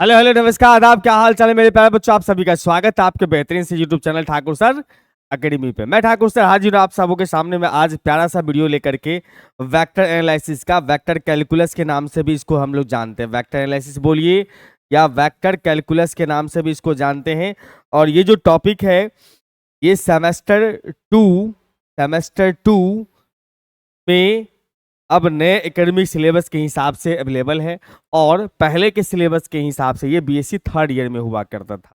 Hello hello नमस्कार आदाब, क्या हाल चाल है मेरे प्यारे बच्चों। आप सभी का स्वागत है आपके बेहतरीन से YouTube channel Thakur sir academy पे। मैं ठाकुर सर हाजिर हूं आप सबों के सामने में आज प्यारा सा वीडियो लेकर के वेक्टर एनालिसिस का। वेक्टर कैलकुलस के नाम से भी इसको हम लोग जानते हैं, वेक्टर एनालिसिस बोलिए या वेक्टर कैलकुलस के नाम से भी इसको जानते हैं। और ये जो टॉपिक है ये सेमेस्टर टू में अब नए एकेडमिक सिलेबस के हिसाब से अवेलेबल है और पहले के सिलेबस के हिसाब से ये बीएससी थर्ड ईयर में हुआ करता था।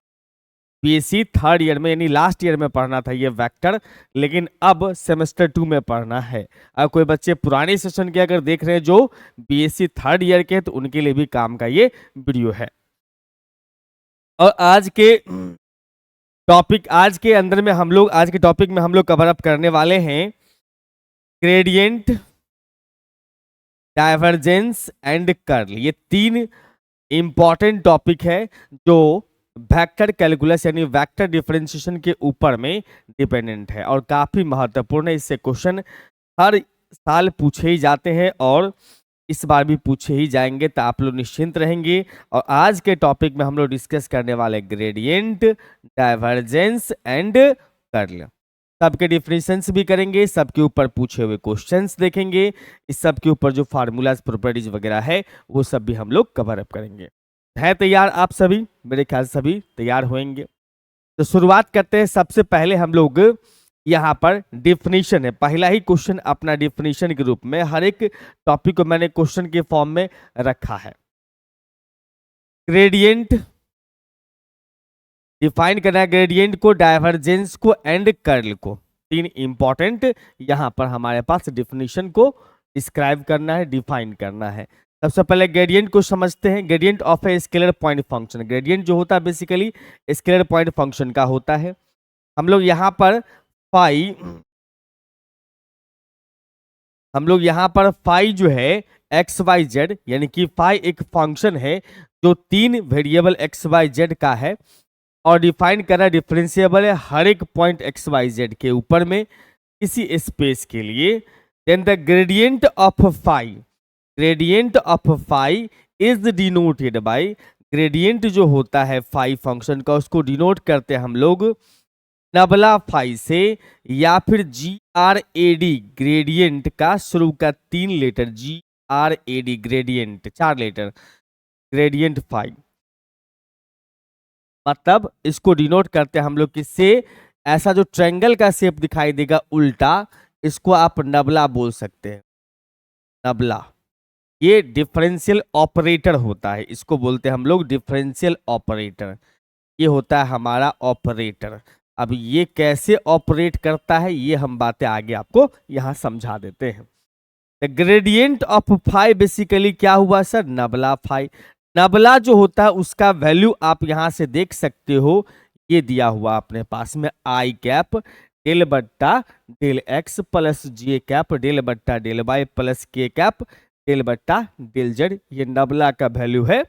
बीएससी थर्ड ईयर में यानी लास्ट ईयर में पढ़ना था ये वेक्टर, लेकिन अब सेमेस्टर 2 में पढ़ना है। अगर कोई बच्चे पुराने सेशन के अगर देख रहे हैं जो बीएससी थर्ड ईयर के, तो उनके लिए भी काम का ये वीडियो है। और आज के टॉपिक में हम लोग कवर अप करने वाले हैं ग्रेडियंट, डाइवर्जेंस एंड कर्ल। ये तीन इंपॉर्टेंट टॉपिक है जो वेक्टर कैलकुलस यानी वेक्टर डिफरेंशिएशन के ऊपर में डिपेंडेंट है और काफी महत्वपूर्ण है। इससे क्वेश्चन हर साल पूछे ही जाते हैं और इस बार भी पूछे ही जाएंगे, तो आप लोग निश्चिंत रहेंगे। और आज के टॉपिक में हम लोग डिस्कस करने वाले ग्रेडियंट, डाइवर्जेंस एंड कर्ल। सबके डिफरेंशिएशंस भी करेंगे, सबके ऊपर पूछे हुए क्वेश्चंस देखेंगे, इस सब के ऊपर जो फार्मूलाज प्रॉपर्टीज वगैरह है वो सब भी हम लोग कवर अप करेंगे। है तैयार आप सभी? मेरे ख्याल से सभी तैयार होंगे। तो शुरुआत करते हैं। सबसे पहले हम लोग यहाँ पर डिफिनीशन है, पहला ही क्वेश्चन अपना डिफिनीशन के रूप में। हर एक टॉपिक को मैंने क्वेश्चन के फॉर्म में रखा है। ग्रेडियंट डिफाइन करना है, ग्रेडियंट को, डाइवर्जेंस को एंड कर्ल को। तीन इंपॉर्टेंट यहां पर हमारे पास डिफिनीशन को डिस्क्राइब करना है, डिफाइन करना है। सबसे पहले ग्रेडियंट को समझते हैं। Gradient of a scalar point function, gradient जो होता है बेसिकली स्केलर पॉइंट फंक्शन का होता है। हम लोग यहाँ पर फाई जो है एक्स वाई जेड, यानी कि फाई एक फंक्शन है जो तीन वेरिएबल एक्स वाई जेड का है और डिफाइन करना डिफरेंशिएबल है हर एक पॉइंट एक्स वाई जेड के ऊपर में किसी स्पेस के लिए। Then the gradient of phi is denoted by, gradient जो होता है फाई फंक्शन का उसको डिनोट करते हैं हम लोग नबला फाई से, या फिर GRAD, ग्रेडियंट का शुरू का 3 letter GRAD, gradient 4 letter, gradient phi. मतलब इसको डिनोट करते हैं हम लोग किससे? ऐसा जो ट्रायंगल का शेप दिखाई देगा उल्टा, इसको आप नबला बोल सकते हैं। नबला ये डिफरेंशियल ऑपरेटर होता है, इसको बोलते हैं हम लोग डिफरेंशियल ऑपरेटर। ये होता है हमारा ऑपरेटर। अब ये कैसे ऑपरेट करता है ये हम बातें आगे आपको यहां समझा देते हैं। The gradient of phi basically क्या हुआ सर? नबला फाई। नबला जो होता है उसका वैल्यू आप यहां से देख सकते हो, ये दिया हुआ अपने पास में आई कैप डेल बट्टा del X plus J cap del बट्टा डेल वाई प्लस के कैप डेल बट्टा डेल जेड। ये नबला का वैल्यू है,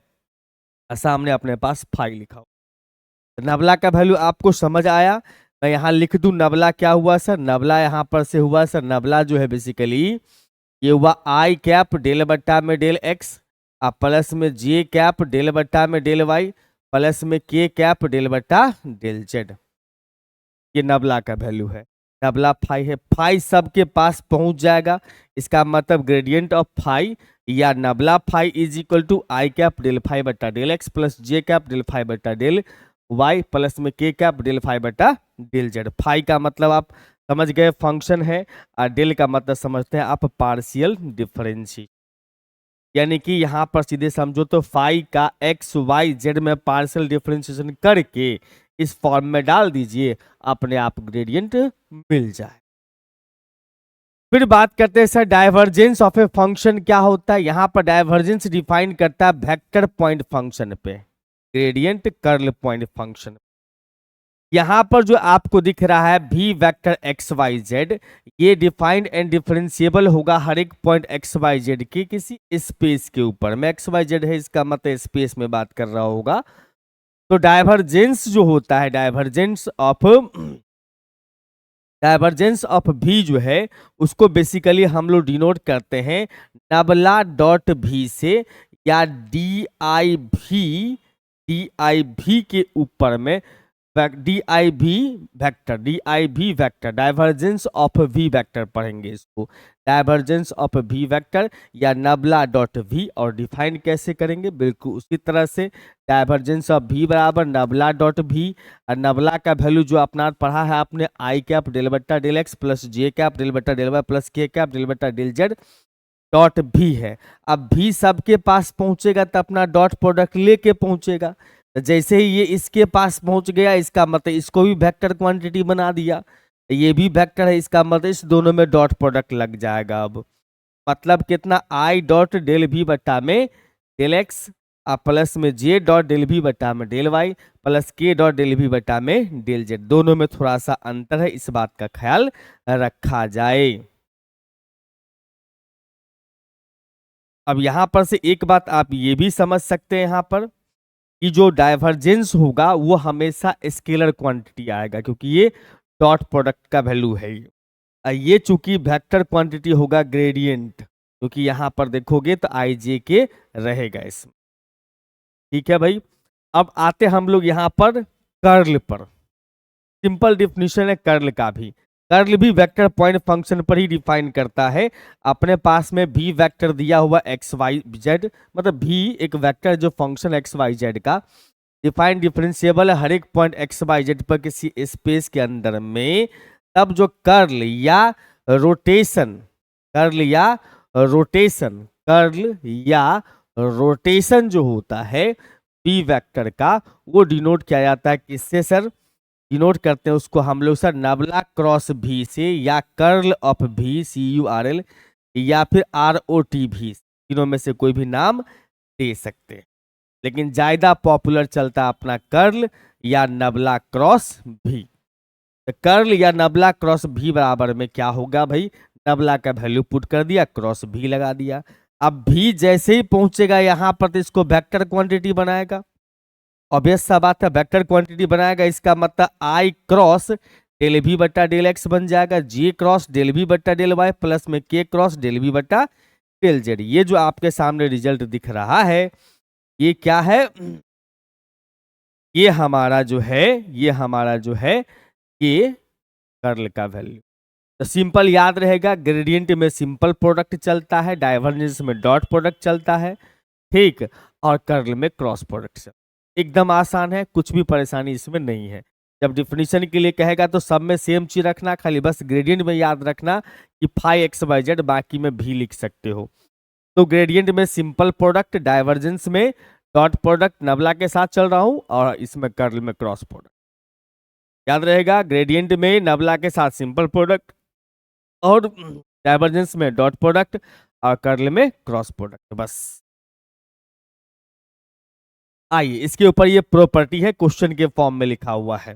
सामने अपने पास फाई लिखा हुआ। नबला का वैल्यू आपको समझ आया? मैं यहां लिख दूं नबला क्या हुआ सर? नबला यहां पर से हुआ सर, नबला जो है बेसिकली ये हुआ आई कैप डेल बट्टा में डेल एक्स प्लस में जे कैप डेल बट्टा में डेल वाई प्लस में के कैप डेल बट्टा डेल जेड। ये नबला का वैल्यू है, नबला फाई है। फाई सबके पास पहुंच जाएगा, इसका मतलब ग्रेडियंट ऑफ फाई या nabla phi is equal to I cap del phi बट्टा del X plus J cap del phi बट्टा डेल वाई प्लस में के कैप डेल फाई बट्टा डेल जेड। फाई का मतलब आप समझ गए फंक्शन है, और डेल का मतलब समझते हैं आप पार्शियल डिफरेंशिएशन। यानी कि यहां पर सीधे समझो तो फाई का एक्स वाई जेड में पार्शियल डिफरेंशिएशन करके इस फॉर्म में डाल दीजिए, अपने आप ग्रेडियंट मिल जाए। फिर बात करते हैं sir divergence of a function क्या होता है। यहां पर डाइवर्जेंस डिफाइन करता है वेक्टर पॉइंट फंक्शन पे, ग्रेडियंट कर्ल पॉइंट फंक्शन। यहां पर जो आपको दिख रहा है भी वेक्टर एक्स वाई जेड, ये डिफाइंड एंड डिफरेंशिएबल होगा हर एक पॉइंट एक्स वाई जेड के किसी स्पेस के ऊपर में। एक्स वाई जेड है, इसका मतलब स्पेस में बात कर रहा होगा। तो डाइवर्जेंस जो होता है, डाइवर्जेंस ऑफ भी जो है उसको बेसिकली हम लोग डिनोट करते हैं नबला डॉट भी से, या DI भी डी आई भी के ऊपर में डी आई भी vector divergence of V vector पढ़ेंगे इसको, डाइवर्जेंस ऑफ वी वेक्टर या नबला डॉट वी, और डिफाइन कैसे करेंगे बिल्कुल उसी तरह से, डाइवर्जेंस ऑफ वी बराबर नबला डॉट वी, और नबला का वैल्यू जो अपना पढ़ा है आपने आई कैप डेल बट्टा del X plus J cap del बट्टा डेल वाई प्लस के कैप डेल बट्टा डेल जेड डॉट भी है। अब भी सबके पास पहुंचेगा तो अपना डॉट प्रोडक्ट लेके पहुंचेगा, तो जैसे ही ये इसके पास पहुंच गया इसका मतलब इसको भी वेक्टर क्वांटिटी बना दिया, ये भी वेक्टर है, इसका मतलब इस दोनों में डॉट प्रोडक्ट लग जाएगा। अब मतलब कितना आई डॉट डेल भी बट्टा में डेल एक्स प्लस में जे डॉट डेल भी बट्टा में डेल वाई प्लस के डॉट डेल भी बट्टा में डेल जेड, दोनों में थोड़ा सा अंतर है, इस बात का ख्याल रखा जाए। अब यहां पर से एक बात आप ये भी समझ सकते हैं यहां पर कि जो डाइवर्जेंस होगा वो हमेशा स्केलर क्वांटिटी आएगा, क्योंकि ये डॉट प्रोडक्ट का वैल्यू है। ये चूंकि वेक्टर क्वांटिटी होगा ग्रेडियंट, क्योंकि यहां पर देखोगे तो आई जे के रहेगा इसमें। ठीक है भाई, अब आते हम लोग यहां पर कर्ल पर। सिंपल डिफिनीशन है कर्ल का भी, कर्ल भी वेक्टर पॉइंट फंक्शन पर ही डिफाइन करता है। अपने पास में भी वेक्टर दिया हुआ एक्स वाई जेड, मतलब भी एक वेक्टर जो फंक्शन एक्स वाई जेड का डिफाइन डिफरेंशिएबल है हर एक पॉइंट एक्स वाई जेड पर किसी स्पेस के अंदर में, तब जो कर्ल या रोटेशन कर्ल या रोटेशन जो होता है बी वेक्टर का, वो डिनोट किया जाता है किससे सर? डिनोट करते हैं उसको हम लोग सर नबला क्रॉस भी से, या कर्ल ऑफ भी CURL, या फिर ROT भी, तीनों में से कोई भी नाम दे सकते हैं, लेकिन ज्यादा पॉपुलर चलता है अपना कर्ल या नबला क्रॉस भी। तो कर्ल या नबला क्रॉस भी बराबर में क्या होगा भाई? नबला का वैल्यू पुट कर दिया, क्रॉस भी लगा दिया। अब भी जैसे ही पहुंचेगा यहां पर तो इसको वेक्टर क्वांटिटी बनाएगा, ऑब्वियस सा बात है, वेक्टर क्वांटिटी बनाएगा, इसका मतलब आई क्रॉस डेल भी बट्टा डेल एक्स बन जाएगा, जे क्रॉस डेल भी बट्टा डेल वाई प्लस में के क्रॉस डेल भी बट्टा डेल जेड। ये जो आपके सामने रिजल्ट दिख रहा है ये क्या है? ये हमारा जो है ये कर्ल का वैल्यू। तो सिंपल याद रहेगा, ग्रेडियंट में सिंपल प्रोडक्ट चलता है, डाइवर्जेंस में डॉट प्रोडक्ट चलता है, ठीक, और कर्ल में क्रॉस प्रोडक्ट चलता है। एकदम आसान है, कुछ भी परेशानी इसमें नहीं है। जब डिफिनीशन के लिए कहेगा तो सब में सेम चीज रखना, खाली बस ग्रेडियंट में याद रखना कि फाई एक्स वाई जेड, बाकी में भी लिख सकते हो। तो ग्रेडियंट में सिंपल प्रोडक्ट, डाइवर्जेंस में डॉट प्रोडक्ट नबला के साथ चल रहा हूं, और इसमें कर्ल में क्रॉस प्रोडक्ट। याद रहेगा, ग्रेडियंट में नबला के साथ सिंपल प्रोडक्ट, और डाइवर्जेंस में डॉट प्रोडक्ट, और कर्ल में क्रॉस प्रोडक्ट। बस आइए इसके ऊपर ये प्रॉपर्टी है, क्वेश्चन के फॉर्म में लिखा हुआ है,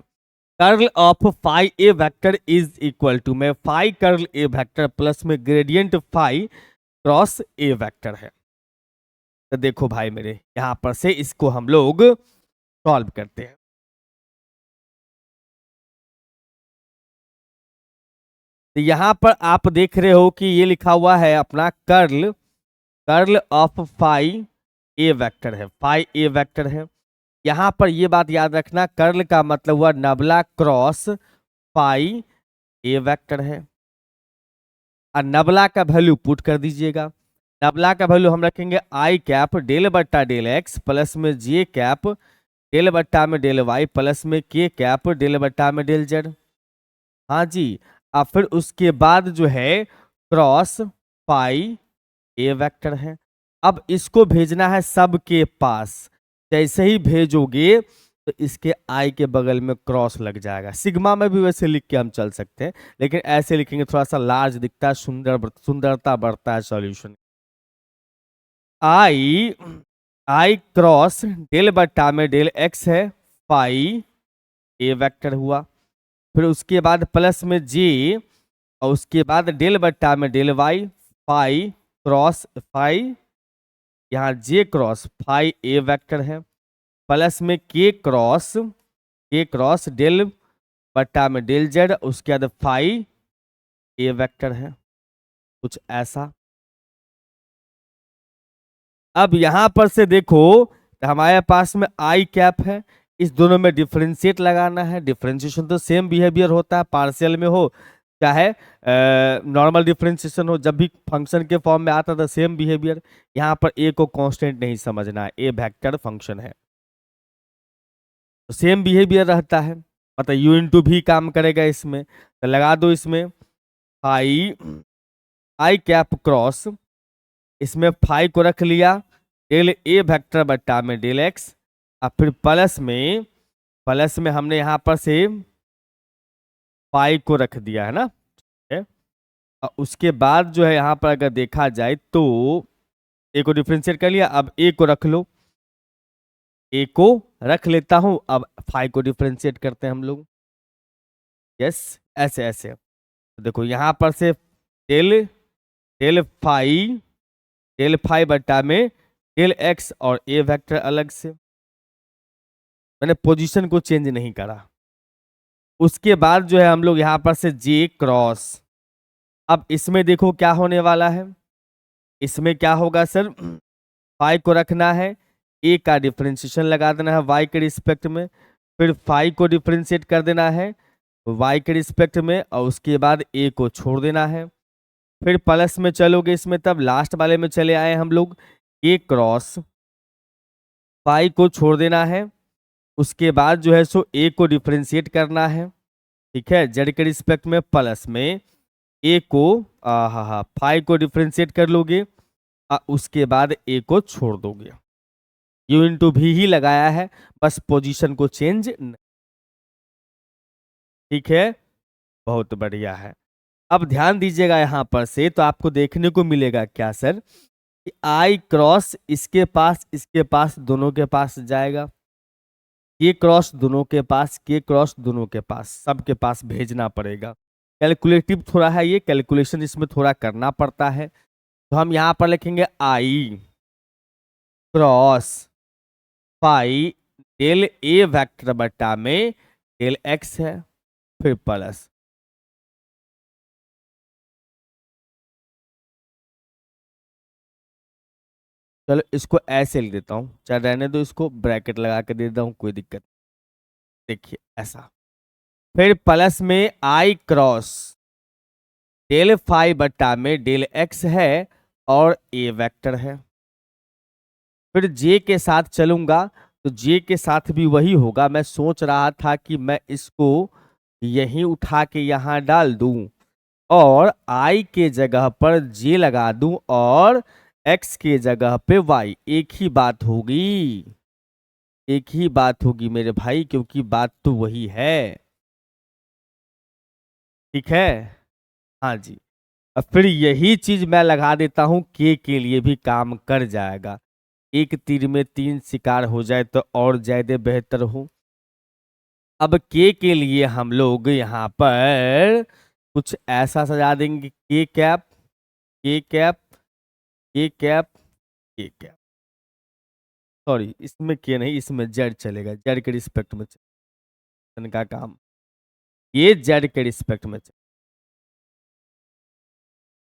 curl of phi A vector is equal to में phi curl A vector plus में gradient phi cross A vector है। तो देखो भाई मेरे, यहां पर से इसको हम लोग सॉल्व करते हैं। तो यहां पर आप देख रहे हो कि ये लिखा हुआ है अपना curl of phi A vector है, फाई ए वेक्टर है। यहां पर ये बात याद रखना, कर्ल का मतलब हुआ नबला क्रॉस फाई ए वेक्टर है, और नबला का वैल्यू पुट कर दीजिएगा। नबला का वैल्यू हम रखेंगे आई कैप डेल बट्टा डेल एक्स प्लस में जे कैप डेल बट्टा में डेल वाई प्लस में के कैप डेल बट्टा में डेल जेड। हाँ जी, अब फिर उसके बाद जो है क्रॉस पाई ए वेक्टर है। अब इसको भेजना है सबके पास, जैसे ही भेजोगे तो इसके आई के बगल में क्रॉस लग जाएगा। सिग्मा में भी वैसे लिख के हम चल सकते हैं, लेकिन ऐसे लिखेंगे थोड़ा सा लार्ज दिखता है, सुंदरता बढ़ता है सॉल्यूशन। आई क्रॉस डेल बट्टा में डेल एक्स है, पाई ए वेक्टर हुआ, फिर उसके बाद प्लस में जे, और उसके बाद डेल बट्टा में डेल वाई, पाई क्रॉस फाई, यहाँ जे क्रॉस फाई ए वेक्टर है, प्लस में के क्रॉस डेल बट्टा में डेल जेड, उसके बाद फाई ए वेक्टर है, कुछ ऐसा। अब यहां पर से देखो, हमारे पास में आई कैप है, इस दोनों में डिफरेंशिएट लगाना है। डिफरेंशिएशन तो सेम बिहेवियर होता है, पार्शियल में हो चाहे नॉर्मल डिफरेंशिएशन हो, जब भी फंक्शन के फॉर्म में आता था सेम बिहेवियर। यहाँ पर ए को कांस्टेंट नहीं समझना है, ए वेक्टर फंक्शन है तो सेम बिहेवियर रहता है, मतलब यू इंटू भी काम करेगा इसमें। तो लगा दो इसमें आई आई कैप क्रॉस, इसमें फाई को रख लिया डेल ए वेक्टर बट्टा में डेल एक्स, और फिर प्लस में हमने यहाँ पर से फाई को रख दिया है ना। और उसके बाद जो है यहाँ पर अगर देखा जाए तो ए को डिफरेंशिएट कर लिया, अब ए को रख लो, ए को रख लेता हूं, अब फाई को डिफरेंशिएट करते हैं हम लोग। यस, ऐसे ऐसे तो देखो यहाँ पर से डेल डेल फाई बट्टा में डेल एक्स और ए वेक्टर अलग से, मैंने पोजीशन को चेंज नहीं करा। उसके बाद जो है हम लोग यहाँ पर से जे क्रॉस, अब इसमें देखो क्या होने वाला है, इसमें क्या होगा सर, फाई को रखना है, ए का डिफरेंशिएशन लगा देना है वाई के रिस्पेक्ट में, फिर फाई को डिफरेंशिएट कर देना है वाई के रिस्पेक्ट में, और उसके बाद ए को छोड़ देना है। फिर प्लस में चलोगे इसमें, तब लास्ट वाले में चले आए हम लोग, ए क्रॉस फाई को छोड़ देना है, उसके बाद जो है सो ए को डिफरेंशिएट करना है, ठीक है, जेड के रिस्पेक्ट में, प्लस में ए को फाई को डिफरेंशिएट कर लोगे, उसके बाद ए को छोड़ दोगे। यू इंटू भी ही लगाया है, बस पोजीशन को चेंज, ठीक है, बहुत बढ़िया है। अब ध्यान दीजिएगा यहां पर से, तो आपको देखने को मिलेगा क्या सर, कि आई क्रॉस इसके पास दोनों के पास जाएगा, के क्रॉस दोनों के पास, के क्रॉस दोनों के पास, सबके पास भेजना पड़ेगा। कैलकुलेटिव थोड़ा है ये, कैलकुलेशन इसमें थोड़ा करना पड़ता है। तो हम यहां पर लिखेंगे आई cross phi del A vector बट्टा में डेल एक्स है, फिर प्लस, चलो इसको ऐसे लिख देता हूं, चाहे रहने दो, इसको ब्रैकेट लगा के दे देता हूं, कोई दिक्कत। देखिए ऐसा, फिर प्लस में आई क्रॉस डेल फाई बट्टा में डेल एक्स है और ए वेक्टर है। फिर जे के साथ चलूंगा तो जे के साथ भी वही होगा। मैं सोच रहा था कि मैं इसको यहीं उठा के यहां डाल दूं और आई के जगह पर जे लगा दूं और एक्स के जगह पे वाई, एक ही बात होगी, एक ही बात होगी मेरे भाई, क्योंकि बात तो वही है, ठीक है। हाँ जी, अब फिर यही चीज मैं लगा देता हूं, के लिए भी काम कर जाएगा। एक तीर में तीन शिकार हो जाए तो और ज्यादा बेहतर हो। अब के लिए हम लोग यहाँ पर कुछ ऐसा सजा देंगे, के कैप के कैप के कैप के कैप, सॉरी इसमें के नहीं, इसमें जेड चलेगा, जेड के रिस्पेक्ट में का काम, ये जेड के रिस्पेक्ट में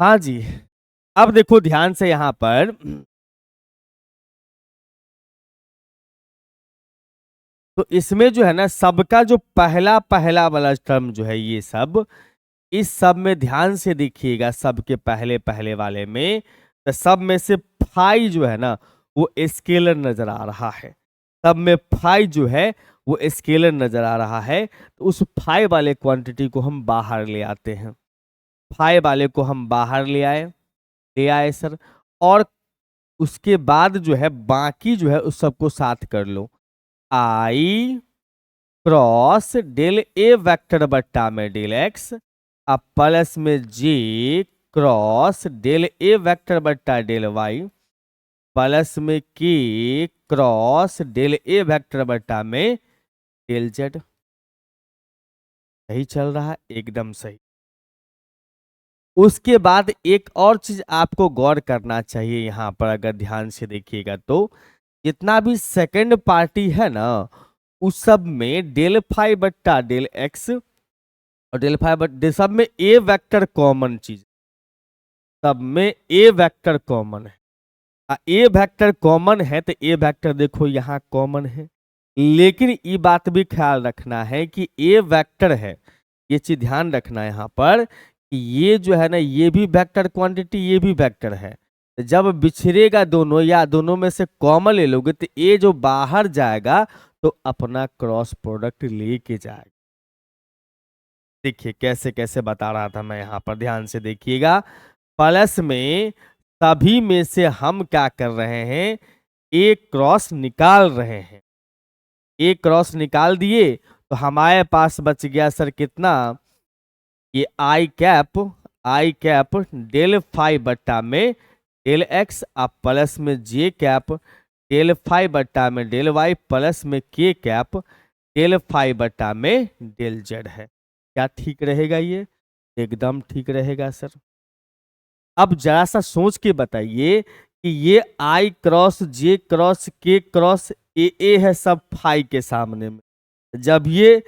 हाँ जी। अब देखो ध्यान से यहां पर, तो इसमें जो है ना सबका जो पहला पहला वाला टर्म जो है ये सब, इस सब में ध्यान से देखिएगा, सबके पहले पहले वाले में, तो सब में से फाई जो है ना वो स्केलर नजर आ रहा है, सब में फाई जो है वो स्केलर नजर आ रहा है। तो उस फाई वाले क्वांटिटी को हम बाहर ले आते हैं, फाई वाले को हम बाहर ले आए सर, और उसके बाद जो है बाकी जो है उस सबको साथ कर लो, आई क्रॉस डेल ए वेक्टर बट्टा में डेल एक्स, अब प्लस में जे क्रॉस डेल ए वेक्टर बट्टा डेल वाई, प्लस में के क्रॉस डेल ए वेक्टर बट्टा में डेल जेड। सही चल रहा है, एकदम सही। उसके बाद एक और चीज आपको गौर करना चाहिए यहां पर, अगर ध्यान से देखिएगा तो जितना भी सेकंड पार्टी है ना उस सब में डेल फाई बट्टा डेल एक्स और डेल फाई बट्टा, सब में ए वेक्टर कॉमन चीज, सब में ए वेक्टर कॉमन है, ए वेक्टर कॉमन है तो ए वेक्टर देखो यहाँ कॉमन है, लेकिन ये बात भी ख्याल रखना है कि ए वेक्टर है, ये चीज ध्यान रखना है यहाँ पर कि ये जो है ना ये भी वेक्टर क्वांटिटी, ये भी वेक्टर है। जब बिछड़ेगा दोनों या दोनों में से कॉमन ले लोगे तो ये जो बाहर जाएगा तो अपना क्रॉस प्रोडक्ट लेके जाएगा। देखिए कैसे कैसे बता रहा था मैं यहाँ पर, ध्यान से देखिएगा। प्लस में सभी में से हम क्या कर रहे हैं, एक क्रॉस निकाल रहे हैं। एक क्रॉस निकाल दिए तो हमारे पास बच गया सर कितना, ये आई कैप डेल फाई बट्टा में डेल एक्स, अब प्लस में जे कैप डेल फाई बट्टा में डेल वाई, प्लस में के कैप डेल फाई बट्टा में डेल जेड है। क्या ठीक रहेगा? ये एकदम ठीक रहेगा सर। अब जरा सा सोच के बताइए कि ये आई क्रॉस जे क्रॉस के क्रॉस ए है सब फाई के सामने में। जब ये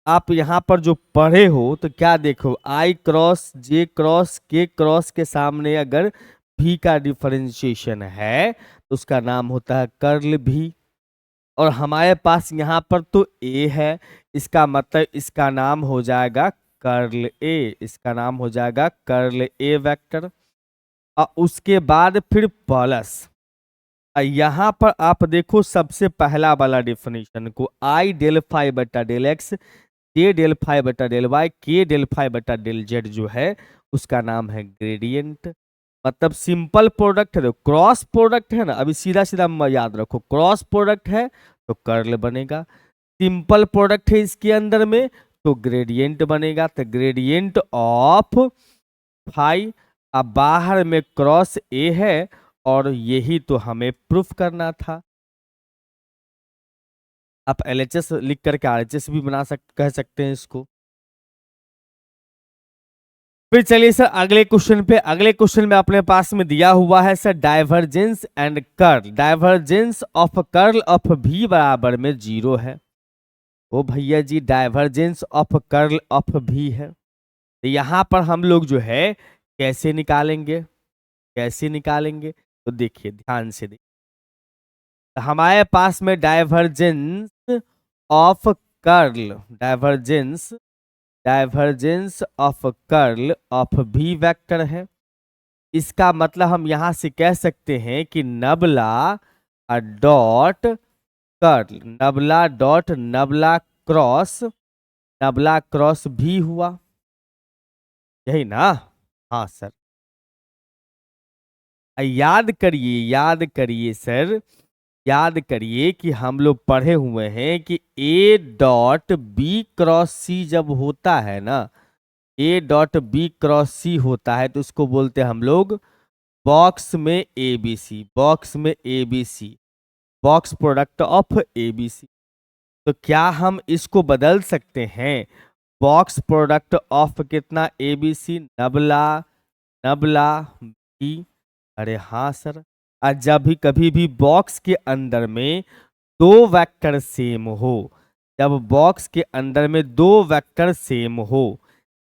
आप यहाँ पर जो पढ़े हो तो क्या देखो, आई क्रॉस जे क्रॉस के क्रॉस के सामने अगर भी का डिफरेंशिएशन है तो उसका नाम होता है कर्ल भी। और हमारे पास यहाँ पर तो ए है, इसका मतलब इसका नाम हो जाएगा कर्ल ए, इसका नाम हो जाएगा कर्ल ए वेक्टर। और उसके बाद फिर प्लस, यहाँ पर आप देखो सबसे पहला वाला डिफिनेशन को, आई डेल फाई बटा डेल एक्स, के डेल फाई बटा डेल वाई, के डेल फाई बटा डेल जेड जो है उसका नाम है ग्रेडियंट। मतलब सिंपल प्रोडक्ट है तो क्रॉस प्रोडक्ट है ना, अभी सीधा सीधा याद रखो, क्रॉस प्रोडक्ट है तो कर्ल बनेगा, सिंपल प्रोडक्ट है इसके अंदर में तो ग्रेडियंट बनेगा। तो ग्रेडियंट ऑफ फाई, अब बाहर में क्रॉस ए है और यही तो हमें प्रूफ करना था। आप एलएचएस लिख करके आरएचएस भी कह सकते हैं इसको। फिर चलिए सर अगले क्वेश्चन पे। अगले क्वेश्चन में अपने पास में दिया हुआ है sir divergence and curl. Divergence of curl of भी बराबर में 0 है। ओ भैया जी डाइवर्जेंस ऑफ कर्ल ऑफ भी है, तो यहाँ पर हम लोग जो है कैसे निकालेंगे, कैसे निकालेंगे? तो देखिए ध्यान से देखिए, हमारे पास में divergence of curl, divergence of curl of भी वेक्टर है। इसका मतलब हम यहां से कह सकते हैं कि नबला डॉट कर्ल, नबला डॉट नबला क्रॉस भी हुआ, यही ना? हाँ सर, याद करिए सर, याद करिए कि हम लोग पढ़े हुए हैं कि ए डॉट बी क्रॉस सी जब होता है ना, ए डॉट बी क्रॉस सी होता है तो उसको बोलते हैं हम लोग बॉक्स में ए बी सी, बॉक्स में A B C, box product of A B C. तो क्या हम इसको बदल सकते हैं, बॉक्स प्रोडक्ट ऑफ कितना ए बी सी, नबला नबला बी? अरे हाँ सर, जब भी कभी भी बॉक्स के अंदर में दो वेक्टर सेम हो, जब बॉक्स के अंदर में दो वेक्टर सेम हो,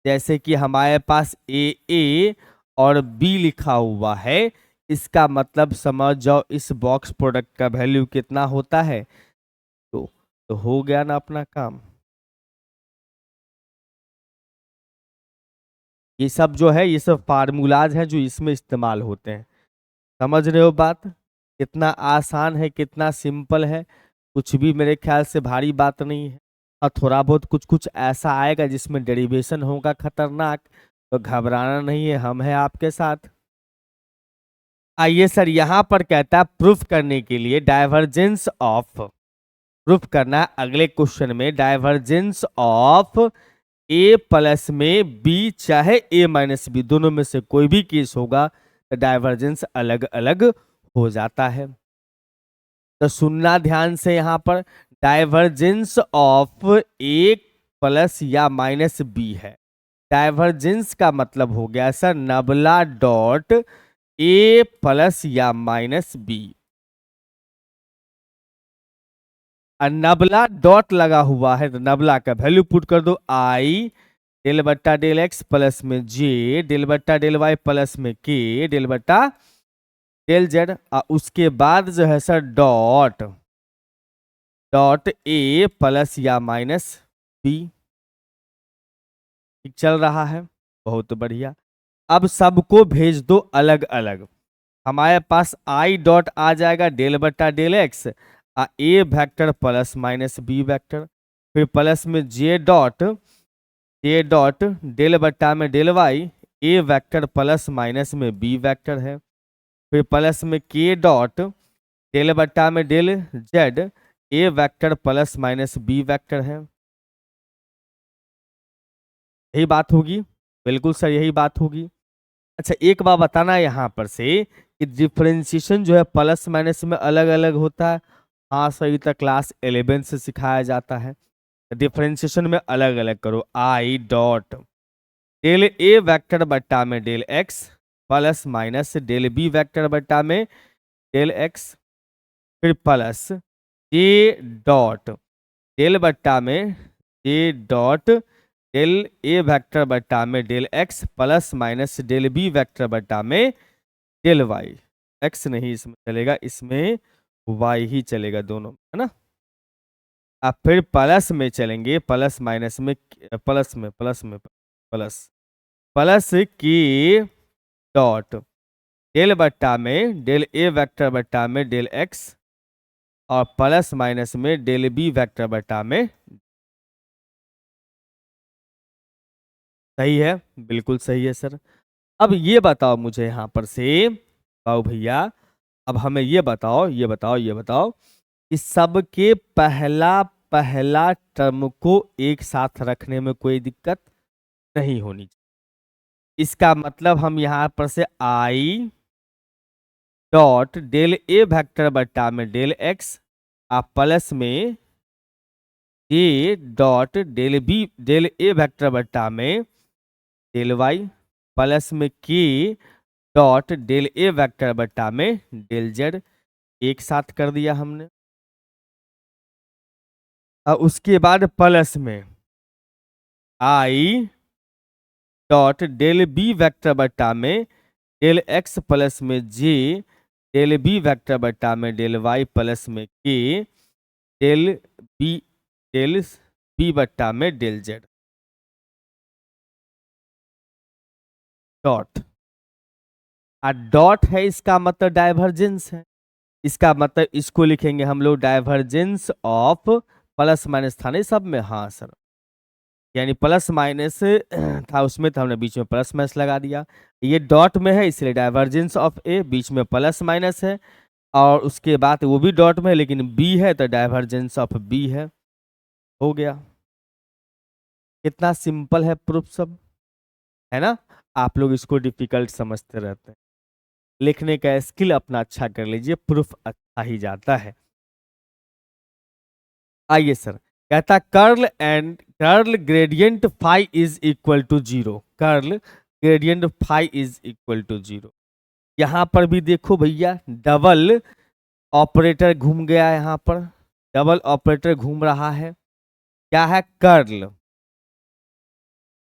जैसे कि हमारे पास ए और बी लिखा हुआ है, इसका मतलब समझ जाओ इस बॉक्स प्रोडक्ट का वैल्यू कितना होता है, तो हो गया ना अपना काम। ये सब जो है ये सब फार्मूलाज हैं जो इसमें इस्तेमाल होते हैं। समझ रहे हो बात? कितना आसान है, कितना सिंपल है, कुछ भी मेरे ख्याल से भारी बात नहीं है। और थोड़ा बहुत कुछ कुछ ऐसा आएगा जिसमें डेरिवेशन होगा खतरनाक, तो घबराना नहीं है, हम हैं आपके साथ। आइए सर यहाँ पर कहता है प्रूफ करने के लिए डाइवर्जेंस ऑफ, प्रूफ करना है अगले क्वेश्चन में डाइवर्जेंस ऑफ ए प्लस में बी चाहे ए माइनस बी, दोनों में से कोई भी केस होगा तो डाइवर्जेंस अलग अलग हो जाता है। तो सुनना ध्यान से, यहाँ पर डाइवर्जेंस ऑफ ए प्लस या माइनस बी है। डाइवर्जेंस का मतलब हो गया सर नबला डॉट ए प्लस या माइनस बी। नबला डॉट लगा हुआ है तो नबला का वैल्यू पुट कर दो, आई डेल बट्टा डेल एक्स प्लस में जे डेल बट्टा डेल वाई प्लस में के डेल बट्टा डेल जेड, उसके बाद जो है sir dot dot A plus या माइनस बी। ठीक चल रहा है, बहुत बढ़िया। अब सबको भेज दो अलग अलग। हमारे पास आई डॉट आ जाएगा डेल बट्टा del X, A vector plus minus B vector, फिर प्लस में जे डॉट डेल बट्टा में del Y, A vector plus minus में बी वेक्टर है, फिर प्लस में के डॉट डेल बट्टा में del Z, A vector plus minus B vector है। यही बात होगी, बिल्कुल सर यही बात होगी। अच्छा एक बात बताना यहाँ पर से कि डिफरेंशिएशन जो है प्लस माइनस में अलग अलग होता है। हाँ सर, ये तो क्लास 11 से सिखाया जाता है। डिफरेंशिएशन में अलग अलग करो। I dot del A vector बट्टा में del X plus minus del B vector बट्टा में डेल एक्स, फिर प्लस जे डॉट डेल बट्टा में J dot del A vector बट्टा में del X plus minus del B vector बट्टा में डेल वाई। एक्स नहीं इसमें चलेगा, इसमें वाई ही चलेगा दोनों, है ना। अब फिर प्लस में चलेंगे, प्लस माइनस में, प्लस में प्लस प्लस की डॉट डेल बट्टा में डेल ए वेक्टर बट्टा में डेल एक्स और प्लस माइनस में डेल बी वेक्टर बट्टा में। सही है, बिल्कुल सही है सर। अब ये बताओ मुझे यहाँ पर से बाबू भैया, अब हमें ये बताओ कि सबके पहला पहला टर्म को एक साथ रखने में कोई दिक्कत नहीं होनी चाहिए। इसका मतलब हम यहाँ पर से I dot del A vector बट्टा में डेल एक्स आप प्लस में A dot del A vector बट्टा में डेल वाई प्लस में K dot del A vector बट्टा में डेल जेड एक साथ कर दिया हमने। और उसके बाद प्लस में I dot del B vector बट्टा में डेल एक्स प्लस में जे डेल बी वेक्टर बट्टा में डेल वाई प्लस में के डेल बी डेल बी बट्टा में डेल जेड डॉट। डॉट है इसका मतलब डाइवर्जेंस है। इसका मतलब इसको लिखेंगे हम लोग डाइवर्जेंस ऑफ, प्लस माइनस था नहीं सब में, हाँ सर, यानी प्लस माइनस था उसमें तो हमने बीच में प्लस माइनस लगा दिया। ये डॉट में है इसलिए डाइवर्जेंस ऑफ ए, बीच में प्लस माइनस है, और उसके बाद वो भी डॉट में है लेकिन बी है तो डाइवर्जेंस ऑफ बी है। हो गया। कितना सिंपल है प्रूफ सब, है ना। आप लोग इसको डिफिकल्ट समझते रहते हैं, लिखने का स्किल अपना अच्छा कर लीजिए, प्रूफ अच्छा ही जाता है। आइए सर, कहता curl gradient phi is equal to zero, curl gradient phi is equal to zero. यहां पर भी देखो भैया डबल ऑपरेटर घूम गया, यहां पर डबल ऑपरेटर घूम रहा है। क्या है, कर्ल,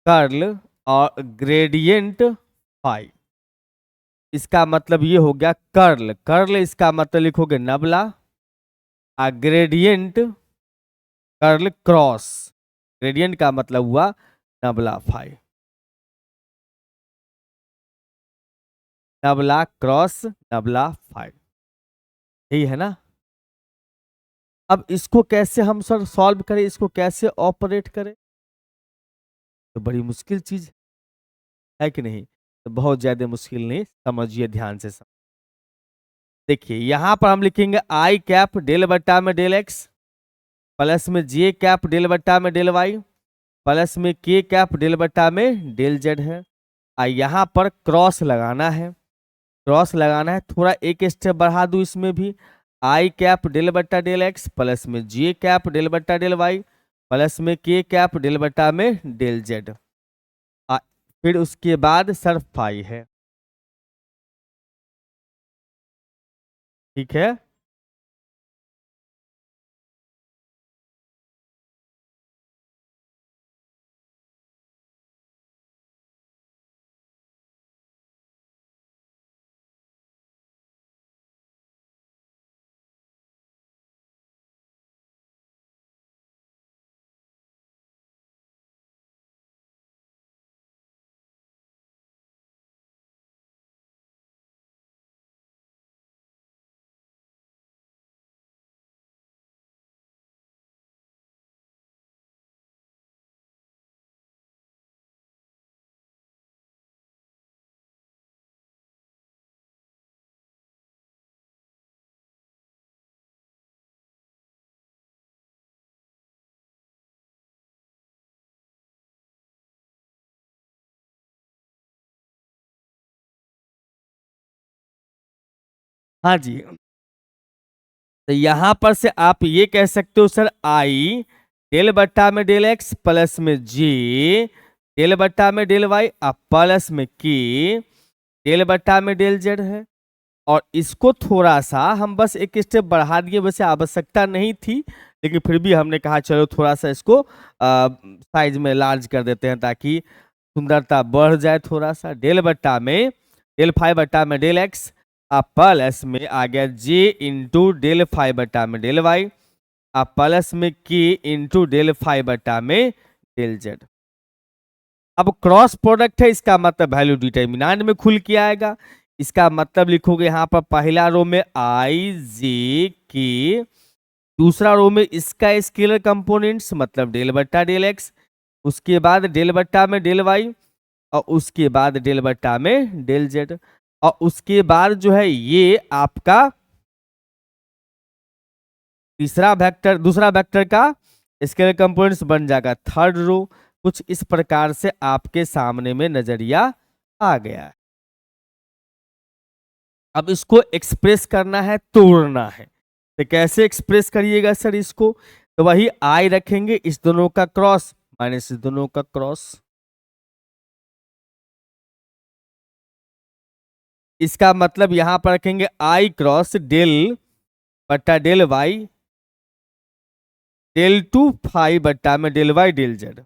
कर्ल और ग्रेडियंट फाई। इसका मतलब ये हो गया कर्ल, कर्ल इसका मतलब लिखोगे नबला, ग्रेडियंट कर्ल क्रॉस, ग्रेडियंट का मतलब हुआ नबला फाई, नबला क्रॉस नबला फाई, यही है ना। अब इसको कैसे हम सर सॉल्व करें, इसको कैसे ऑपरेट करें, तो बड़ी मुश्किल चीज है कि नहीं। तो बहुत ज्यादा मुश्किल नहीं, समझिए ध्यान से देखिए यहां पर हम लिखेंगे आई कैप डेल बट्टा में डेल एक्स प्लस में जे कैप डेल बट्टा में डेल वाई प्लस में के कैप डेल बट्टा में डेल जेड है। यहाँ पर क्रॉस लगाना है, क्रॉस लगाना है, थोड़ा एक स्टेप बढ़ा दूं इसमें भी, आई कैप डेल बट्टा डेल एक्स प्लस में जे कैप डेल बट्टा डेल वाई प्लस में के कैप डेल बट्टा में डेल जेड। फिर उसके बाद सर फाई है, ठीक है। हाँ जी, तो यहां पर से आप ये कह सकते हो सर आई डेल बट्टा में डेल एक्स प्लस में जे डेल बट्टा में डेल वाई प्लस में के डेल बट्टा में डेल जेड है। और इसको थोड़ा सा हम बस एक स्टेप बढ़ा दिए, वैसे आवश्यकता नहीं थी लेकिन फिर भी हमने कहा चलो थोड़ा सा इसको साइज में लार्ज कर देते हैं ताकि सुंदरता बढ़ जाए थोड़ा सा। डेल बट्टा में डेल फाइव बट्टा में डेल एक्स प्लस में आ गया जे इंटू डेल फाइव बट्टा में डेल वाई प्लस में के इंटू डेल फाइव बट्टा में डेल जेड। अब क्रॉस प्रोडक्ट है, इसका मतलब वैल्यू डिटर्मिनेंट में खुल के आएगा। इसका मतलब लिखोगे यहाँ पर पहला रो में आई जे के, दूसरा रो में इसका स्केलर कंपोनेंट्स मतलब डेल बट्टा डेल एक्स, उसके बाद डेल बट्टा में डेल वाई और उसके बाद डेल बट्टा में डेल जेड, और उसके बाद जो है ये आपका तीसरा वेक्टर दूसरा वेक्टर का स्केलर कंपोनेंट्स बन जाएगा थर्ड रो। कुछ इस प्रकार से आपके सामने में नजरिया आ गया है। अब इसको एक्सप्रेस करना है, तोड़ना है, तो कैसे एक्सप्रेस करिएगा सर इसको? तो वही आई रखेंगे, इस दोनों का क्रॉस माइनस इस दोनों का क्रॉस। इसका मतलब यहां पर रखेंगे आई क्रॉस डेल बट्टा del Y del two five बट्टा में del Y del Z,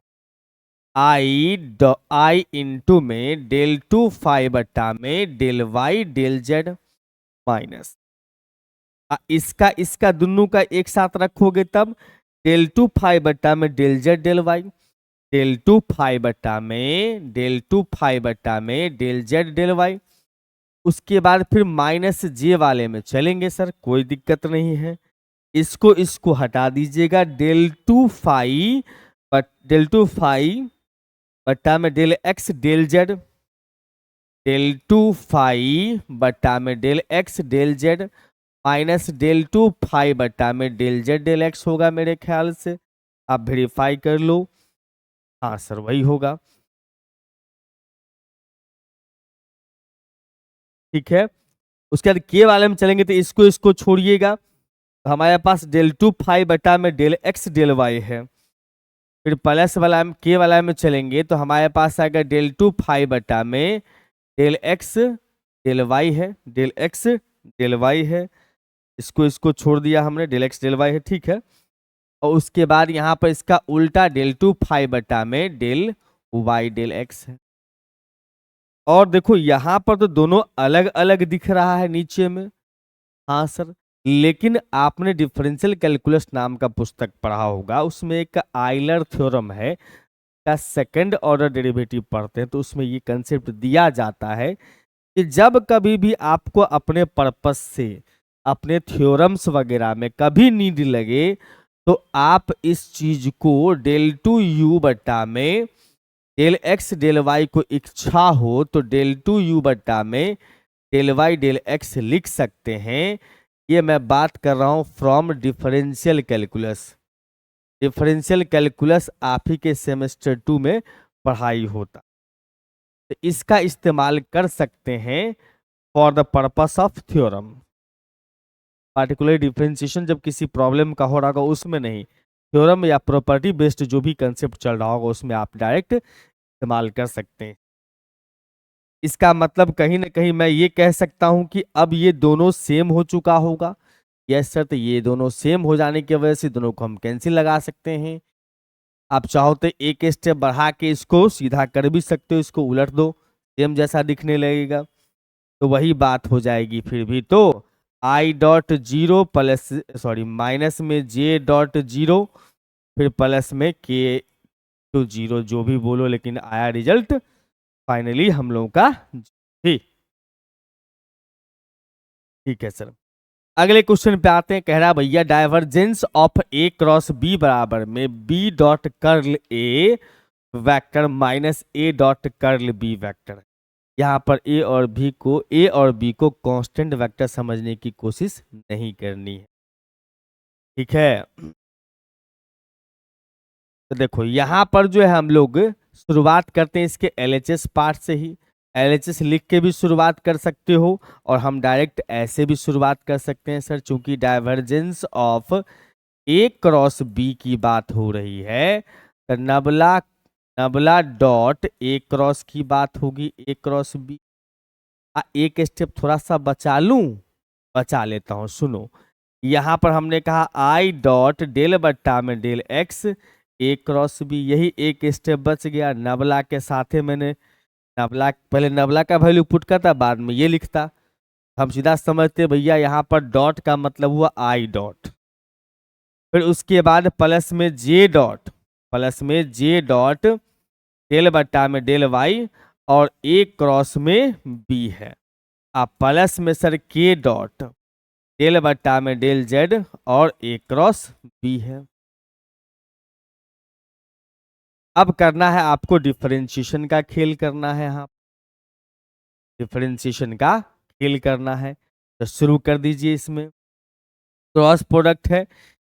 I into में डेल टू फाइव बट्टा में del Y del Z minus इसका इसका दोनों का एक साथ रखोगे तब डेल टू फाइव बट्टा में del Z del Y del two five बट्टा में डेल टू फाइव बट्टा में डेल जेड डेल वाई। उसके बाद फिर माइनस जे वाले में चलेंगे सर, कोई दिक्कत नहीं है। इसको हटा दीजिएगा, डेल टू फाइव बट्टा में del X del Z del two five बट्टा में del X del Z minus del two five बट्टा में डेल जेड डेल एक्स होगा मेरे ख्याल से, आप वेरीफाई कर लो। हाँ सर वही होगा, ठीक है। उसके बाद के वाले में चलेंगे तो इसको छोड़िएगा, तो हमारे पास डेल टू फाइव बट्टा में डेल एक्स डेल वाई है। फिर प्लस वाला में के वाला में चलेंगे तो हमारे पास आएगा डेल टू फाइव बट्टा में डेल एक्स डेल वाई है, डेल एक्स डेल वाई है। इसको छोड़ दिया हमने, डेल एक्स डेल वाई है, ठीक है। और उसके बाद यहाँ पर इसका उल्टा डेल टू फाइव बट्टा में डेल वाई डेल एक्स है। और देखो यहाँ पर तो दोनों अलग अलग दिख रहा है नीचे में। हाँ सर, लेकिन आपने डिफरेंशियल कैलकुलस नाम का पुस्तक पढ़ा होगा, उसमें एक आइलर थ्योरम है का सेकंड ऑर्डर डेरिवेटिव पढ़ते हैं तो उसमें ये कंसेप्ट दिया जाता है कि जब कभी भी आपको अपने पर्पस से अपने थ्योरम्स वगैरह में कभी नीड लगे तो आप इस चीज को डेल टू यू बट्टा में डेल एक्स डेल वाई को इच्छा हो तो डेल टू यू बट्टा में डेल वाई डेल एक्स लिख सकते हैं। ये मैं बात कर रहा हूं from differential calculus. Differential calculus आप ही के सेमेस्टर 2 में पढ़ाई होता, तो इसका इस्तेमाल कर सकते हैं for the purpose of theorem. Particular differentiation जब किसी प्रॉब्लम का हो रहा होगा उसमें नहीं, थ्योरम या प्रॉपर्टी बेस्ड जो भी कंसेप्ट चल रहा होगा उसमें आप डायरेक्ट इस्तेमाल कर सकते हैं। इसका मतलब कहीं ना कहीं मैं ये कह सकता हूं कि अब ये दोनों सेम हो चुका होगा। यस सर, तो ये दोनों सेम हो जाने की वजह से दोनों को हम कैंसिल लगा सकते हैं। आप चाहो तो एक स्टेप बढ़ा के इसको सीधा कर भी सकते हो, इसको उलट दो, सेम जैसा दिखने लगेगा, तो वही बात हो जाएगी फिर भी। तो I dot zero plus sorry minus में जे डॉट जीरो फिर प्लस में के टू जीरो, जो भी बोलो लेकिन आया रिजल्ट फाइनली हम लोगों का जी। ठीक है सर, अगले क्वेश्चन पे आते हैं। कह रहा भैया divergence of A cross B बराबर में B dot curl A vector minus A dot curl B vector. यहाँ पर ए और बी को कांस्टेंट वेक्टर समझने की कोशिश नहीं करनी है, ठीक है। तो देखो यहाँ पर जो है हम लोग शुरुआत करते हैं इसके एलएचएस पार्ट से ही। LHS लिख के भी शुरुआत कर सकते हो और हम डायरेक्ट ऐसे भी शुरुआत कर सकते हैं सर, चूंकि divergence of A cross B की बात हो रही है तो नबला नबला डॉट ए क्रॉस की बात होगी, ए क्रॉस बी। एक स्टेप थोड़ा सा बचा लूं, बचा लेता हूं, सुनो। यहां पर हमने कहा आई डॉट डेल बट्टा में डेल एक्स ए क्रॉस बी, यही एक स्टेप बच गया। नबला के साथ मैंने नबला, पहले नबला का वैल्यू पुट करता, बाद में ये लिखता। हम सीधा समझते भैया यहाँ पर डॉट का मतलब हुआ आई डॉट, फिर उसके बाद प्लस में जे डॉट, प्लस में जे डॉट डेल बट्टा में डेल वाई और ए क्रॉस में बी है। अब प्लस में सर के डॉट डेल बट्टा में डेल जेड और ए क्रॉस बी है। अब करना है आपको डिफरेंशिएशन का खेल करना है, हाँ डिफरेंशिएशन का खेल करना है। तो शुरू कर दीजिए। इसमें क्रॉस प्रोडक्ट है,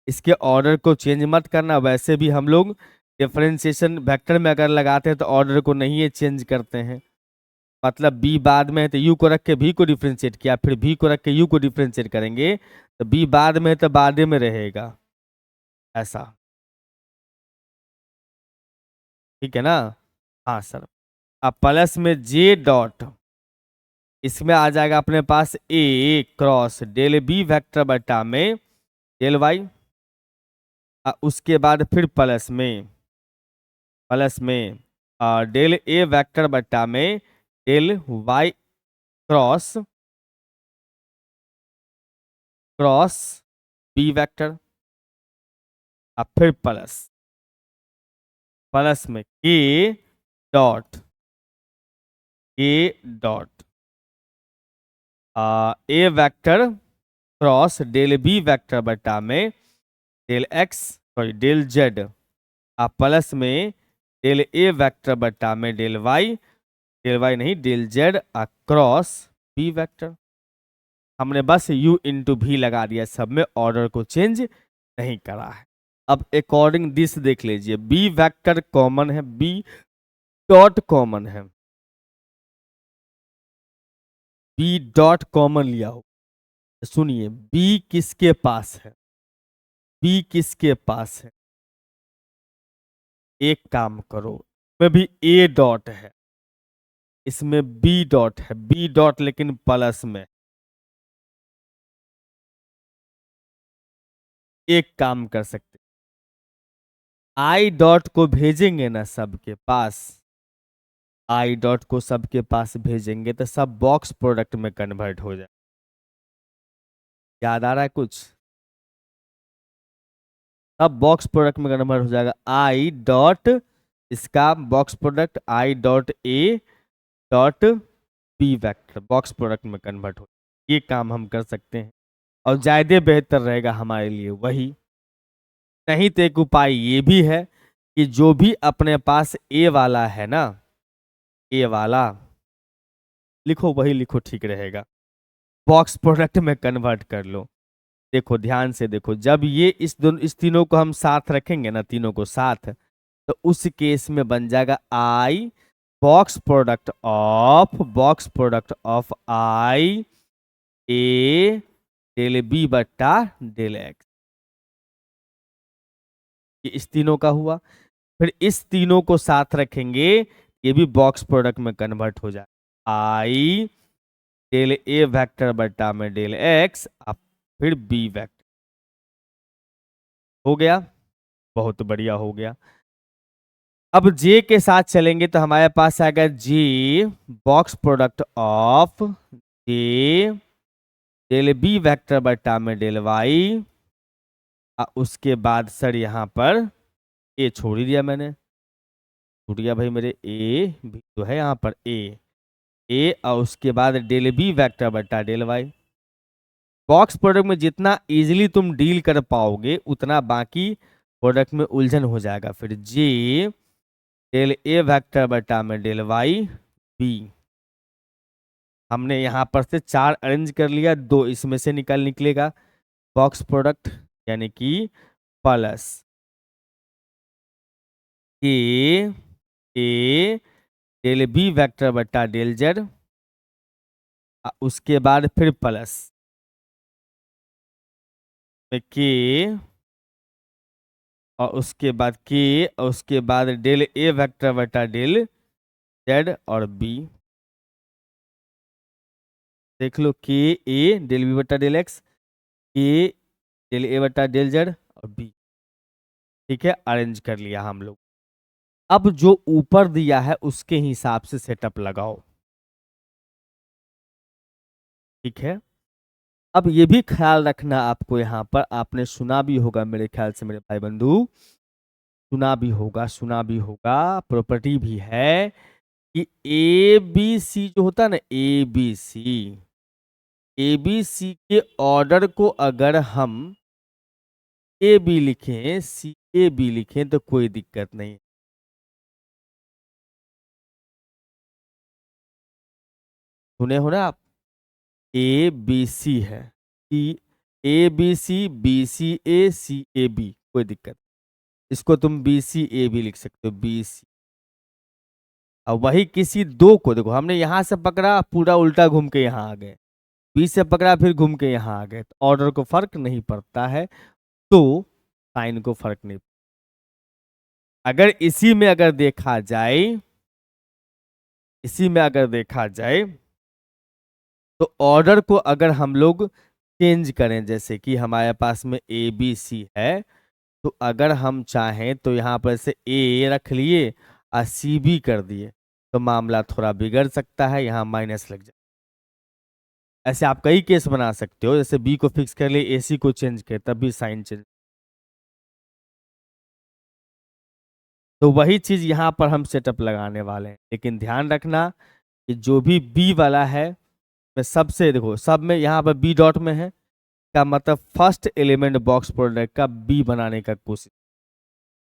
इसके ऑर्डर को चेंज मत करना। वैसे भी हम लोग डिफरेंशिएशन वेक्टर में अगर लगाते हैं तो ऑर्डर को नहीं ये चेंज करते हैं। मतलब बी बाद में है तो यू को रख के भी को डिफ्रेंशिएट किया, फिर भी को रख के यू को डिफ्रेंशिएट करेंगे तो बी बाद में है तो बाद में रहेगा, ऐसा। ठीक है ना? हाँ सर। अब प्लस में जे डॉट, इसमें आ जाएगा अपने पास ए क्रॉस डेल बी वेक्टर बटा में डेल वाई। उसके बाद फिर प्लस में डेल ए वेक्टर बटा में del Y cross cross B vector. अब फिर प्लस में dot K dot A vector cross del B vector बटा में del X sorry del Z. Plus में डेल ए वेक्टर बटा में डेल वाई नहीं del Z cross B vector. हमने बस u इंटू भी लगा दिया, सब में ऑर्डर को चेंज नहीं करा है। अब अकॉर्डिंग दिस देख लीजिए, बी वेक्टर कॉमन है, बी डॉट कॉमन है, बी डॉट कॉमन लिया हो। सुनिए बी किसके पास है, बी किसके पास है? एक काम करो, इसमें भी ए डॉट है, इसमें बी डॉट है, बी डॉट लेकिन प्लस में। एक काम कर सकते, आई डॉट को भेजेंगे ना सबके पास, आई डॉट को सबके पास भेजेंगे तो सब बॉक्स प्रोडक्ट में कन्वर्ट हो जाए। याद आ रहा है कुछ? सब बॉक्स प्रोडक्ट में कन्वर्ट हो जाएगा। आई डॉट इसका box product I dot A dot B vector box product में कन्वर्ट हो, ये काम हम कर सकते हैं और ज्यादा बेहतर रहेगा हमारे लिए वही। नहीं तो एक उपाय ये भी है कि जो भी अपने पास ए वाला है ना, ए वाला लिखो, वही लिखो, ठीक रहेगा। बॉक्स प्रोडक्ट में कन्वर्ट कर लो। देखो ध्यान से देखो, जब ये इस तीनों को हम साथ रखेंगे ना, तीनों को साथ, तो उस केस में बन जाएगा I box product of I A del B बट्टा डेल एक्स। ये इस तीनों का हुआ। फिर इस तीनों को साथ रखेंगे, ये भी बॉक्स प्रोडक्ट में कन्वर्ट हो जाए, आई डेल ए वेक्टर बट्टा में डेल एक्स अब फिर बी वेक्टर। हो गया, बहुत बढ़िया हो गया। अब जे के साथ चलेंगे तो हमारे पास आएगा J box product of J del B vector बट्टा में डेल वाई। उसके बाद सर यहाँ पर ए छोड़ ही दिया मैंने, छूट गया भाई मेरे, ए भी तो है यहाँ पर, ए और उसके बाद डेल बी वेक्टर बट्टा डेल वाई। बॉक्स प्रोडक्ट में जितना इजीली तुम डील कर पाओगे उतना बाकी प्रोडक्ट में उलझन हो जाएगा। फिर जे डेल ए वेक्टर बटा में डेल वाई बी, हमने यहाँ पर से 4 अरेंज कर लिया, 2 इसमें से निकलेगा बॉक्स प्रोडक्ट, यानी कि प्लस ए डेल बी वेक्टर बटा डेल जेड, उसके बाद फिर प्लस के, और उसके बाद के, और उसके बाद डेल ए वेक्टर बटा डेल जेड और बी। देख लो, के ए डेल बी बटा डेल एक्स, के डेल ए बटा डेल जेड और बी। ठीक है, अरेंज कर लिया हम लोग। अब जो ऊपर दिया है उसके हिसाब से सेटअप लगाओ। ठीक है, अब ये भी ख्याल रखना आपको, यहां पर आपने सुना भी होगा मेरे ख्याल से मेरे भाई बंधु, सुना भी होगा, प्रॉपर्टी भी है कि ए बी सी जो होता है ना, ए बी सी के ऑर्डर को अगर हम ए बी लिखें, सी ए बी लिखें तो कोई दिक्कत नहीं। सुने हो ना आप, ए बी सी है, सी ए B C A C A B, कोई दिक्कत। इसको तुम बी सी ए बी लिख सकते हो, बी सी। और वही किसी दो को, देखो हमने यहां से पकड़ा, पूरा उल्टा घूम के यहां आ गए, बी से पकड़ा फिर घूम के यहां आ गए, तो ऑर्डर को फर्क नहीं पड़ता है, तो साइन को फर्क नहीं। अगर इसी में अगर देखा जाए, इसी में अगर देखा जाए तो ऑर्डर को अगर हम लोग चेंज करें, जैसे कि हमारे पास में ए बी सी है, तो अगर हम चाहें तो यहाँ पर से ए रख लिए और सी बी कर दिए, तो मामला थोड़ा बिगड़ सकता है, यहाँ माइनस लग जाए। ऐसे आप कई केस बना सकते हो, जैसे बी को फिक्स कर लिए, ए सी को चेंज कर, तब भी साइन चेंज। तो वही चीज यहाँ पर हम सेटअप लगाने वाले हैं, लेकिन ध्यान रखना कि जो भी बी वाला है, मैं सबसे देखो, सब में यहाँ पर बी डॉट में है, का मतलब फर्स्ट एलिमेंट बॉक्स प्रोडक्ट का बी बनाने का कोशिश,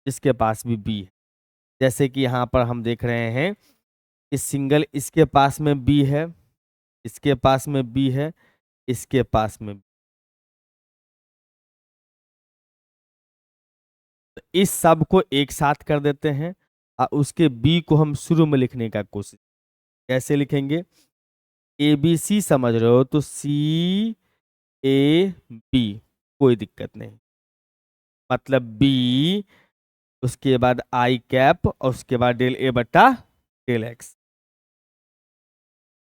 जिसके पास भी बी है। जैसे कि यहाँ पर हम देख रहे हैं कि सिंगल इसके पास में बी है, इसके पास में बी है, इसके पास में। तो इस सब को एक साथ कर देते हैं और उसके बी को हम शुरू में लिखने का कोशिश। कैसे लिखेंगे, ए बी सी समझ रहे हो तो सी ए बी, कोई दिक्कत नहीं, मतलब बी, उसके बाद आई कैप और उसके बाद डेल ए बटा डेल एक्स।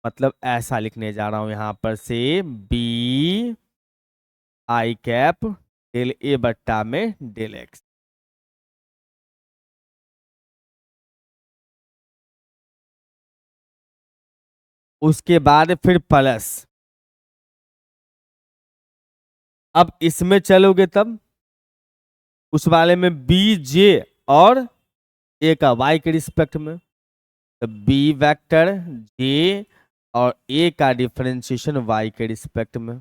मतलब ऐसा लिखने जा रहा हूं यहां पर से, B I cap del A बट्टा में डेल एक्स। उसके बाद फिर प्लस, अब इसमें चलोगे तब उस वाले में बी जे और ए का वाई के रिस्पेक्ट में, तो बी वेक्टर जे और ए का डिफरेंशिएशन वाई के रिस्पेक्ट में।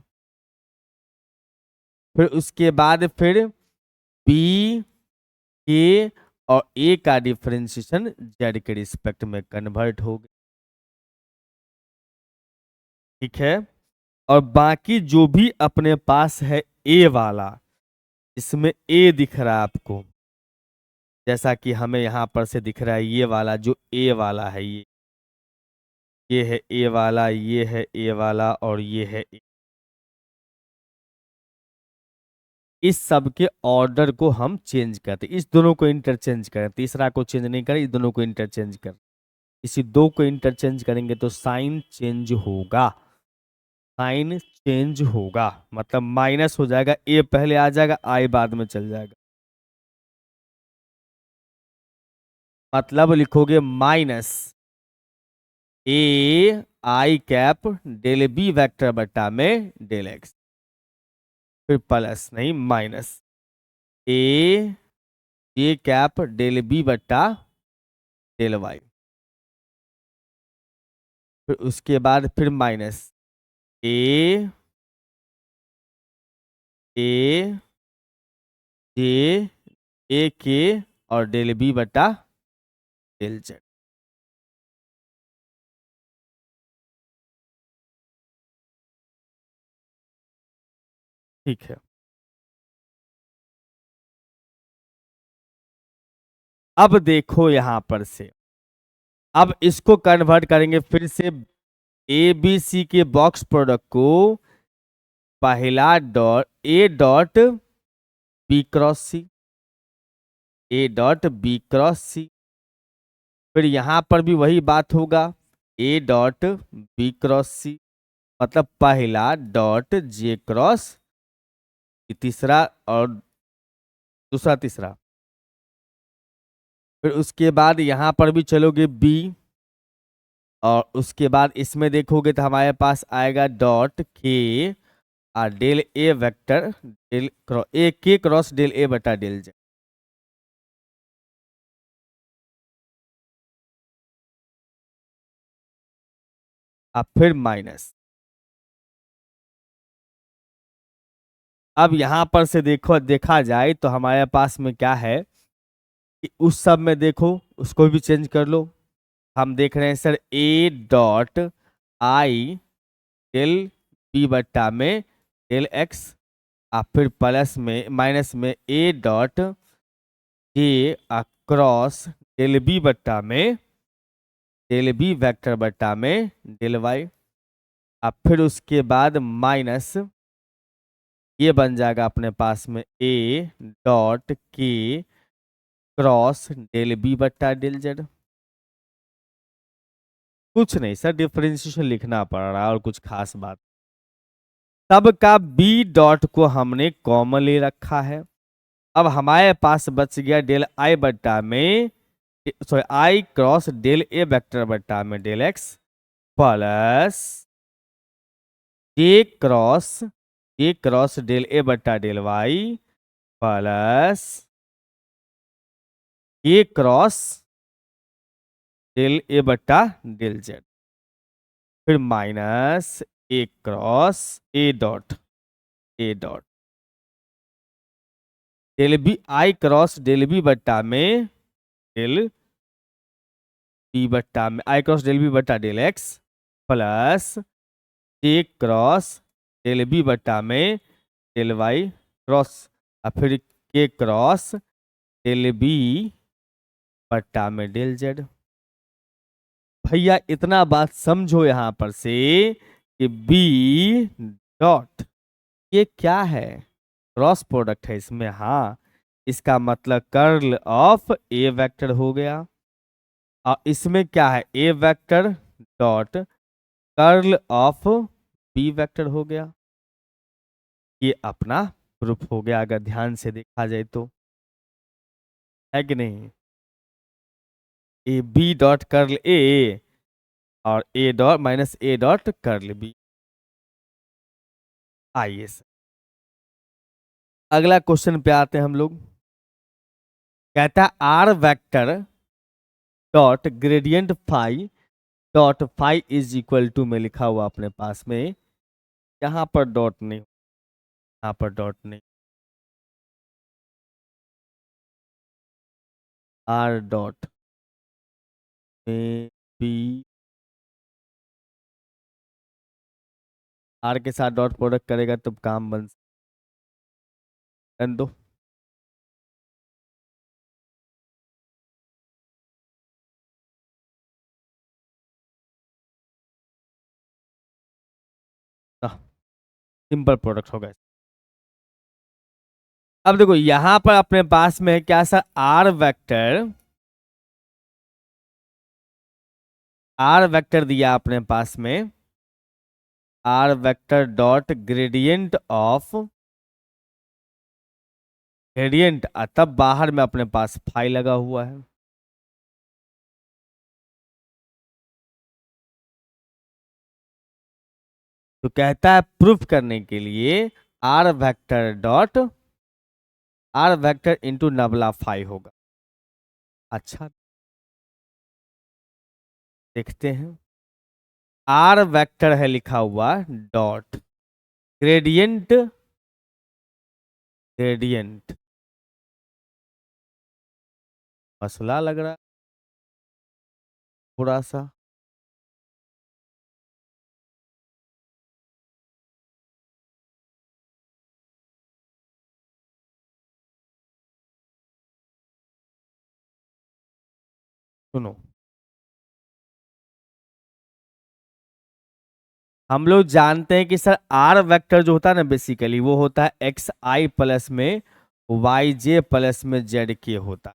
फिर उसके बाद फिर बी के और ए का डिफरेंशिएशन जेड के रिस्पेक्ट में कन्वर्ट हो गया। ठीक है, और बाकी जो भी अपने पास है ए वाला, इसमें ए दिख रहा है आपको, जैसा कि हमें यहां पर से दिख रहा है, ये वाला जो ए वाला है, ये है ए वाला, ये है ए वाला और ये है ए। इस सब के ऑर्डर को हम चेंज करते, इस दोनों को इंटरचेंज करें, तीसरा को चेंज नहीं करें, इस दोनों को इंटरचेंज करें। इसी दो को इंटरचेंज करेंगे तो साइन चेंज होगा, साइन चेंज होगा, मतलब माइनस हो जाएगा, ए पहले आ जाएगा, आई बाद में चल जाएगा। मतलब लिखोगे माइनस ए आई कैप डेल बी वेक्टर बट्टा में डेल एक्स, फिर प्लस नहीं माइनस ए जे कैप डेल बी बट्टा डेल वाई, फिर उसके बाद फिर माइनस ए ए जे ए के और डेल बी बट्टा डेल जेड। ठीक है, अब देखो यहां पर से, अब इसको कन्वर्ट करेंगे फिर से ए बी सी के बॉक्स प्रोडक्ट को पहला dot A dot B cross C, A dot B cross C. फिर यहां पर भी वही बात होगा, A dot B cross C, मतलब पहला डॉट जे क्रॉस तीसरा और दूसरा तीसरा। फिर उसके बाद यहां पर भी चलोगे बी, और उसके बाद इसमें देखोगे तो हमारे पास आएगा डॉट के और del A vector del cross A K cross del ए बटा डेल जे। अब फिर माइनस। अब यहां पर से देखो देखा जाए तो हमारे पास में क्या है कि उस सब में देखो उसको भी चेंज कर लो। हम देख रहे हैं sir A dot I del B बट्टा में डेल एक्स, और फिर प्लस में माइनस में A dot J cross del B बट्टा में डेल बी वेक्टर बट्टा में डेल वाई। अब फिर उसके बाद माइनस ये बन जाएगा अपने पास में ए डॉट के क्रॉस डेल बी बट्टा डेल जेड। कुछ नहीं सर, डिफरेंशिएशन लिखना पड़ रहा है और कुछ खास बात। तब का बी डॉट को हमने कॉमन ले रखा है। अब हमारे पास बच गया डेल आई बट्टा में sorry I cross del A vector बट्टा में del X plus J cross del A बट्टा del Y plus A cross del A बट्टा डेल जेड। फिर minus A cross A dot del B I cross del B बट्टा में del B बट्टा में I cross del B बट्टा del X plus J cross del B बट्टा में del Y cross, और फिर के क्रॉस डेल बी बट्टा में डेल जेड। भैया इतना बात समझो यहां पर से कि बी डॉट ये क्या है, क्रॉस प्रोडक्ट है इसमें। हाँ, इसका मतलब कर्ल ऑफ ए वेक्टर हो गया, और इसमें क्या है A vector dot curl of B vector हो गया। ये अपना प्रूफ हो गया अगर ध्यान से देखा जाए तो, है कि नहीं। A B dot curl A और A dot minus A dot curl B. आइए सर अगला क्वेश्चन पे आते हैं हम लोग। कहता है R vector dot gradient phi dot phi is equal to में लिखा हुआ अपने पास में, यहाँ पर डॉट नहीं, यहाँ पर डॉट नहीं, आर डॉट में बी आर के साथ डॉट प्रोडक्ट करेगा तो काम बन दो। सिंपल प्रोडक्ट होगा। अब देखो यहां पर अपने पास में है क्या सर, आर वेक्टर दिया अपने पास में, R vector dot gradient of gradient, तब बाहर में अपने पास फाई लगा हुआ है। तो कहता है प्रूफ करने के लिए आर वेक्टर इंटू नबला फाई होगा। अच्छा देखते हैं, आर वेक्टर है लिखा हुआ डॉट ग्रेडियंट ग्रेडियंट, मसला लग रहा है थोड़ा सा। सुनो हम लोग जानते हैं कि सर आर वेक्टर जो होता है ना बेसिकली वो होता है एक्स आई प्लस में वाई जे प्लस में जेड के होता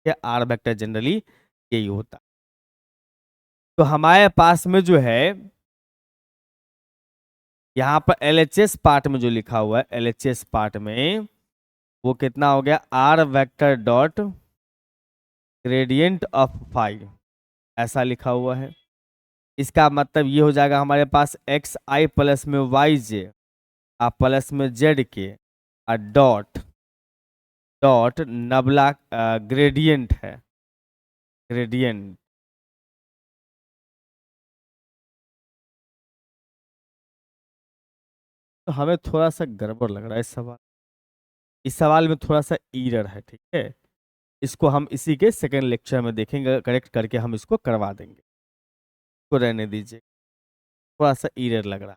है। आर वेक्टर जनरली यही होता है। तो हमारे पास में जो है यहाँ पर एलएचएस पार्ट में जो लिखा हुआ है एलएचएस पार्ट में वो कितना हो गया R vector dot gradient of phi, ऐसा लिखा हुआ है। इसका मतलब ये हो जाएगा हमारे पास एक्स आई प्लस में वाई जे प्लस में जेड के डॉट डॉट नबला ग्रेडियंट है, ग्रेडियंट। तो हमें थोड़ा सा गड़बड़ लग रहा है इस सवाल में थोड़ा सा ईरर है, ठीक है। इसको हम इसी के सेकंड लेक्चर में देखेंगे, करेक्ट करके हम इसको करवा देंगे, इसको रहने दीजिए, थोड़ा सा ईरर लग रहा है।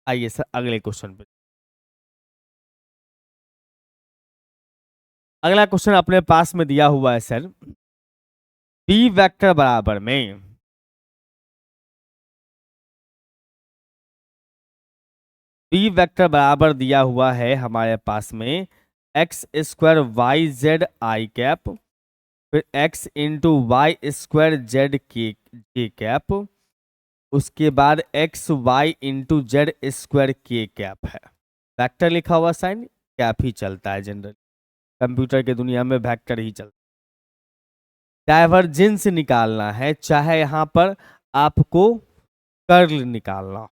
आइए सर अगले क्वेश्चन पे। अगला क्वेश्चन अपने पास में दिया हुआ है सर, बी वेक्टर बराबर में बी वेक्टर बराबर दिया हुआ है हमारे पास में X square Y Z I cap, फिर X into Y square Z के जे कैप, उसके बाद X Y into Z square K cap है। वेक्टर लिखा हुआ साइन कैप ही चलता है जनरल, कंप्यूटर के दुनिया में वेक्टर ही चलता है। डाइवर्जेंस निकालना है, चाहे यहां पर आपको कर्ल निकालना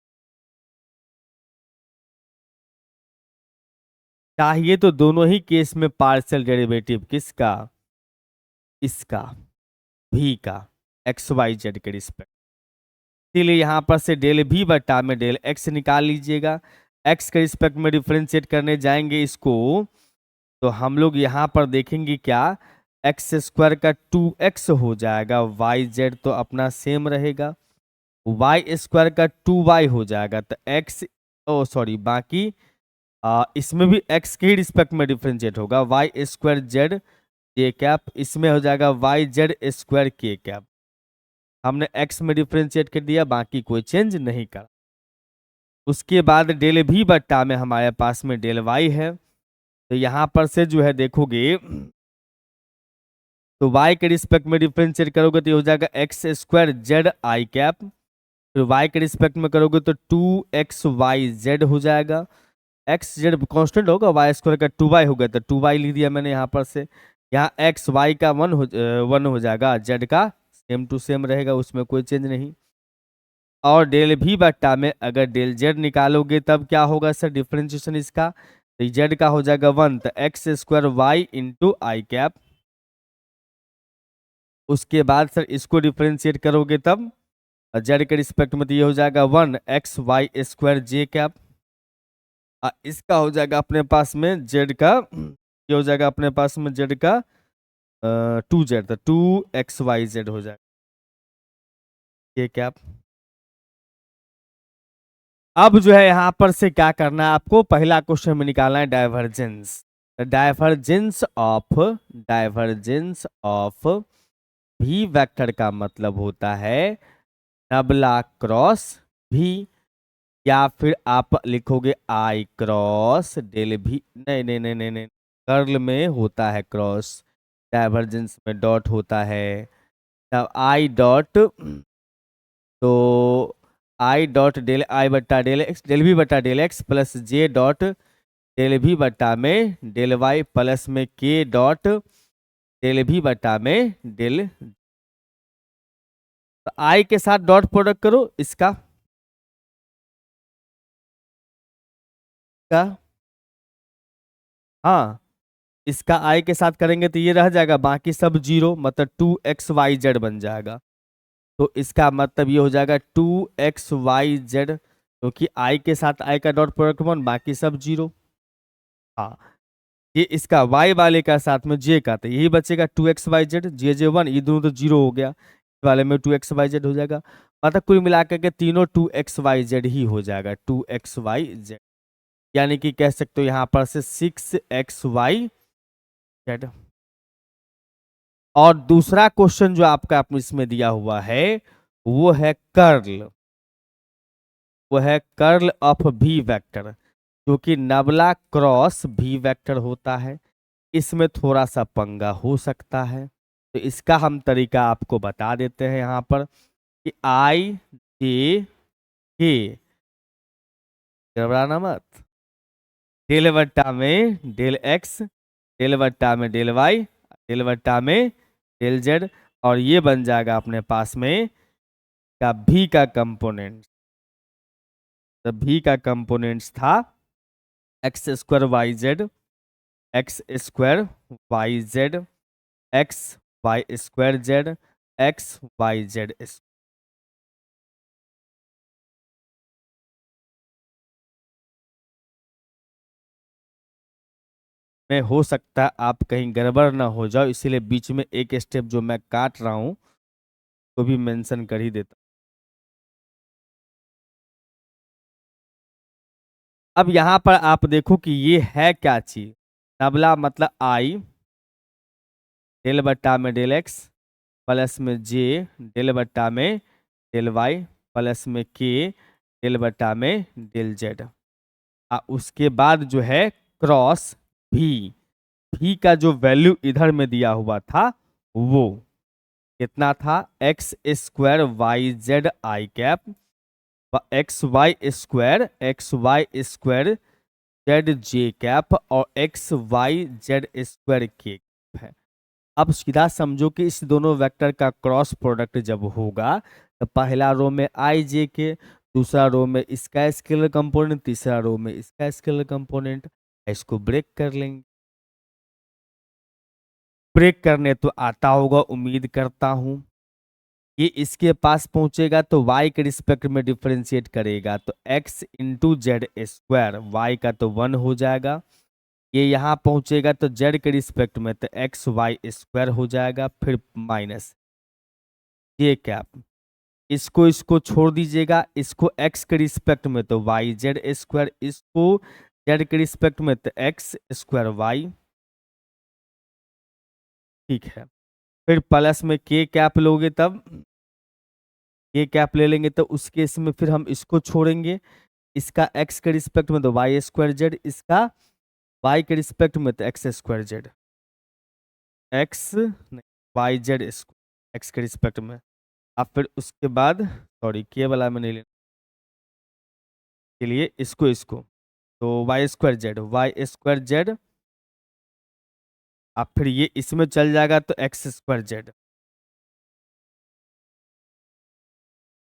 चाहिए, तो दोनों ही केस में पार्शियल डेरिवेटिव किसका, इसका भी का एक्स वाई जेड के रिस्पेक्ट। इसीलिए यहां पर से डेल भी बटा में डेल एक्स निकाल लीजिएगा। एक्स के रिस्पेक्ट में डिफ्रेंशिएट करने जाएंगे इसको, तो हम लोग यहां पर देखेंगे क्या, एक्स स्क्वायर का 2x हो जाएगा, वाई जेड तो अपना सेम रहेगा, वाई स्क्वायर का 2y हो जाएगा, तो एक्स ओ सॉरी बाकी इसमें भी x के ही रिस्पेक्ट में डिफ्रेंशिएट होगा, Y square Z J cap, इसमें हो जाएगा Y Z square K cap. हमने x में डिफ्रेंशिएट कर दिया, बाकी कोई चेंज नहीं करा। उसके बाद डेल भी बट्टा में हमारे पास में डेल वाई है, तो यहां पर से जो है देखोगे तो y के रिस्पेक्ट में डिफ्रेंशिएट करोगे तो ये हो जाएगा x square Z I cap, फिर y के रिस्पेक्ट में करोगे तो 2xyz हो जाएगा। एक्स जेड कॉन्स्टेंट होगा, वाई स्क्वायर का 2y होगा तो 2y लिख दिया मैंने यहाँ पर से। यहाँ एक्स वाई का 1 हो जाएगा, जेड का सेम टू सेम रहेगा, उसमें कोई चेंज नहीं। और डेल भी बट्टा में अगर डेल जेड निकालोगे तब क्या होगा सर डिफ्रेंशिएशन इसका, तो जेड का हो जाएगा 1, तो एक्स स्क्वायर वाई इंटू आई कैप। उसके बाद सर इसको डिफ्रेंशिएट करोगे तब जेड के रिस्पेक्ट में तो ये हो जाएगा 1xy स्क्वायर जे कैप। इसका हो जाएगा अपने पास में जेड का, ये हो जाएगा अपने पास में जेड का 2z, तो 2xyz हो जाएगा ये कैप। अब जो है यहां पर से क्या करना है आपको, पहला क्वेश्चन में निकालना है डाइवर्जेंस। डाइवर्जेंस ऑफ भी वेक्टर का मतलब होता है नबला क्रॉस भी, या फिर आप लिखोगे आई क्रॉस डेल भी, नहीं नहीं नहीं नहीं नहीं, कर्ल में होता है क्रॉस, डाइवर्जेंस में डॉट होता है। तब आई डॉट, तो आई डॉट डेल आई बट्टा डेल एक्स, डेल भी बट्टा del X plus J dot del B बट्टा में डेल वाई प्लस में के डॉट डेल भी बट्टा में डेल। तो आई के साथ डॉट प्रोडक्ट करो इसका का, हाँ इसका आई के साथ करेंगे तो ये रह जाएगा, बाकी सब जीरो, मतलब 2xyz बन जाएगा। तो इसका मतलब ये हो जाएगा 2xyz, क्योंकि आई के साथ आई का डॉट प्रोडक्ट 1, बाकी सब जीरो। हाँ ये इसका y वाले का साथ में j का, तो यही बचेगा 2xyz, j1, ये दोनों तो जीरो हो गया, इस वाले में 2xyz हो जाएगा। मतलब कुल मिलाकर के तीनों 2xyz ही हो जाएगा, 2xyz, यानी कि कह सकते हो यहाँ पर से 6xyz। और दूसरा क्वेश्चन जो आपका इसमें दिया हुआ है वो है कर्ल, वो है कर्ल ऑफ भी वेक्टर, जो कि नबला क्रॉस भी वेक्टर होता है। इसमें थोड़ा सा पंगा हो सकता है, तो इसका हम तरीका आपको बता देते हैं यहाँ पर कि आई जे के, घबराना मत, डेल बट्टा में डेल एक्स, डेल बट्टा में डेल वाई, डेल बट्टा में डेल जेड, और ये बन जाएगा अपने पास में का भी का कंपोनेंट। तो भी का कंपोनेंट्स था X square Y Z, X square Y Z, X Y square Z, X Y Z. में हो सकता है आप कहीं गड़बड़ ना हो जाओ, इसीलिए बीच में एक स्टेप जो मैं काट रहा हूं तो भी मेंशन कर ही देता। अब यहां पर आप देखो कि ये है क्या चीज, नबला मतलब आई, डेल बट्टा में डेल एक्स प्लस में जे, डेल बट्टा में डेल वाई प्लस में के, डेल बट्टा में डेल जेड। उसके बाद जो है क्रॉस भी, भी का जो वैल्यू इधर में दिया हुआ था वो कितना था, X square Y Z I cap, X Y square Z J cap, और X Y Z square K cap है। अब सीधा समझो कि इस दोनों वेक्टर का क्रॉस प्रोडक्ट जब होगा तो पहला रो में आई जे के, दूसरा रो में इसका स्केलर कंपोनेंट, तीसरा रो में इसका स्केलर कंपोनेंट। इसको ब्रेक कर लेंगे, ब्रेक करने तो आता होगा उम्मीद करता हूं। ये इसके पास पहुंचेगा तो y के रिस्पेक्ट में डिफरेंशिएट करेगा, तो x into Z square, Y का तो 1 हो जाएगा। ये यहाँ पहुंचेगा तो z के रिस्पेक्ट में तो एक्स वाई स्क्वायर हो जाएगा, फिर माइनस ये कैप, इसको इसको छोड़ दीजिएगा, इसको x के रिस्पेक्ट में तो वाई जेड स्क्वायर, इसको z के रिस्पेक्ट में तो एक्स स्क्वायर वाई। ठीक है, फिर प्लस में के कैप लोगे तब ये कैप ले लेंगे, तो उस केस में फिर हम इसको छोड़ेंगे, इसका x के रिस्पेक्ट में तो वाई स्क्वायर जेड, इसका y के रिस्पेक्ट में तो X square Z, X Y Z X के रिस्पेक्ट में। अब फिर उसके बाद सॉरी के वाला में नहीं लेना के लिए इसको इसको, तो वाई स्क्वायर जेड, अब फिर ये इसमें चल जाएगा तो एक्स स्क्वायर जेड।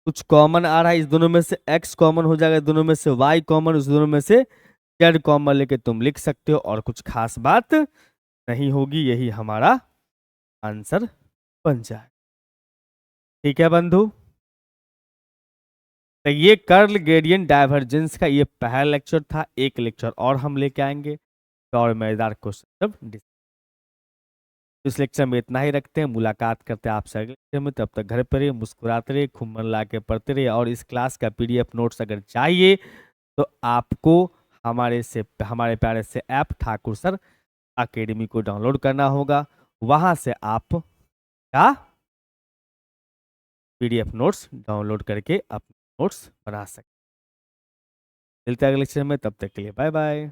कुछ कॉमन आ रहा है, इस दोनों में से x कॉमन हो जाएगा, दोनों में से y कॉमन, उस दोनों में से z कॉमन लेके तुम लिख सकते हो, और कुछ खास बात नहीं होगी, यही हमारा आंसर बन जाए। ठीक है बंधु, तो ये कर्ल ग्रेडियंट डाइवर्जेंस का ये पहला लेक्चर था। एक लेक्चर और हम लेके आएंगे और मजेदार क्वेश्चन सब। इस लेक्चर में इतना ही रखते हैं, मुलाकात करते हैं आपसे अगले लेक्चर में। तब तक घर पर रहिए, मुस्कुराते रहिए, खूब मन ला के पढ़ते रहिए, और इस क्लास का पीडीएफ नोट्स अगर चाहिए तो आपको हमारे प्यारे से ऐप ठाकुर सर अकेडमी को डाउनलोड करना होगा। वहां से आप क्या पीडीएफ नोट्स डाउनलोड करके अपने नोट्स बना सकते हैं। मिलते हैं अगले लेक्चर में, तब तक के लिए बाय बाय।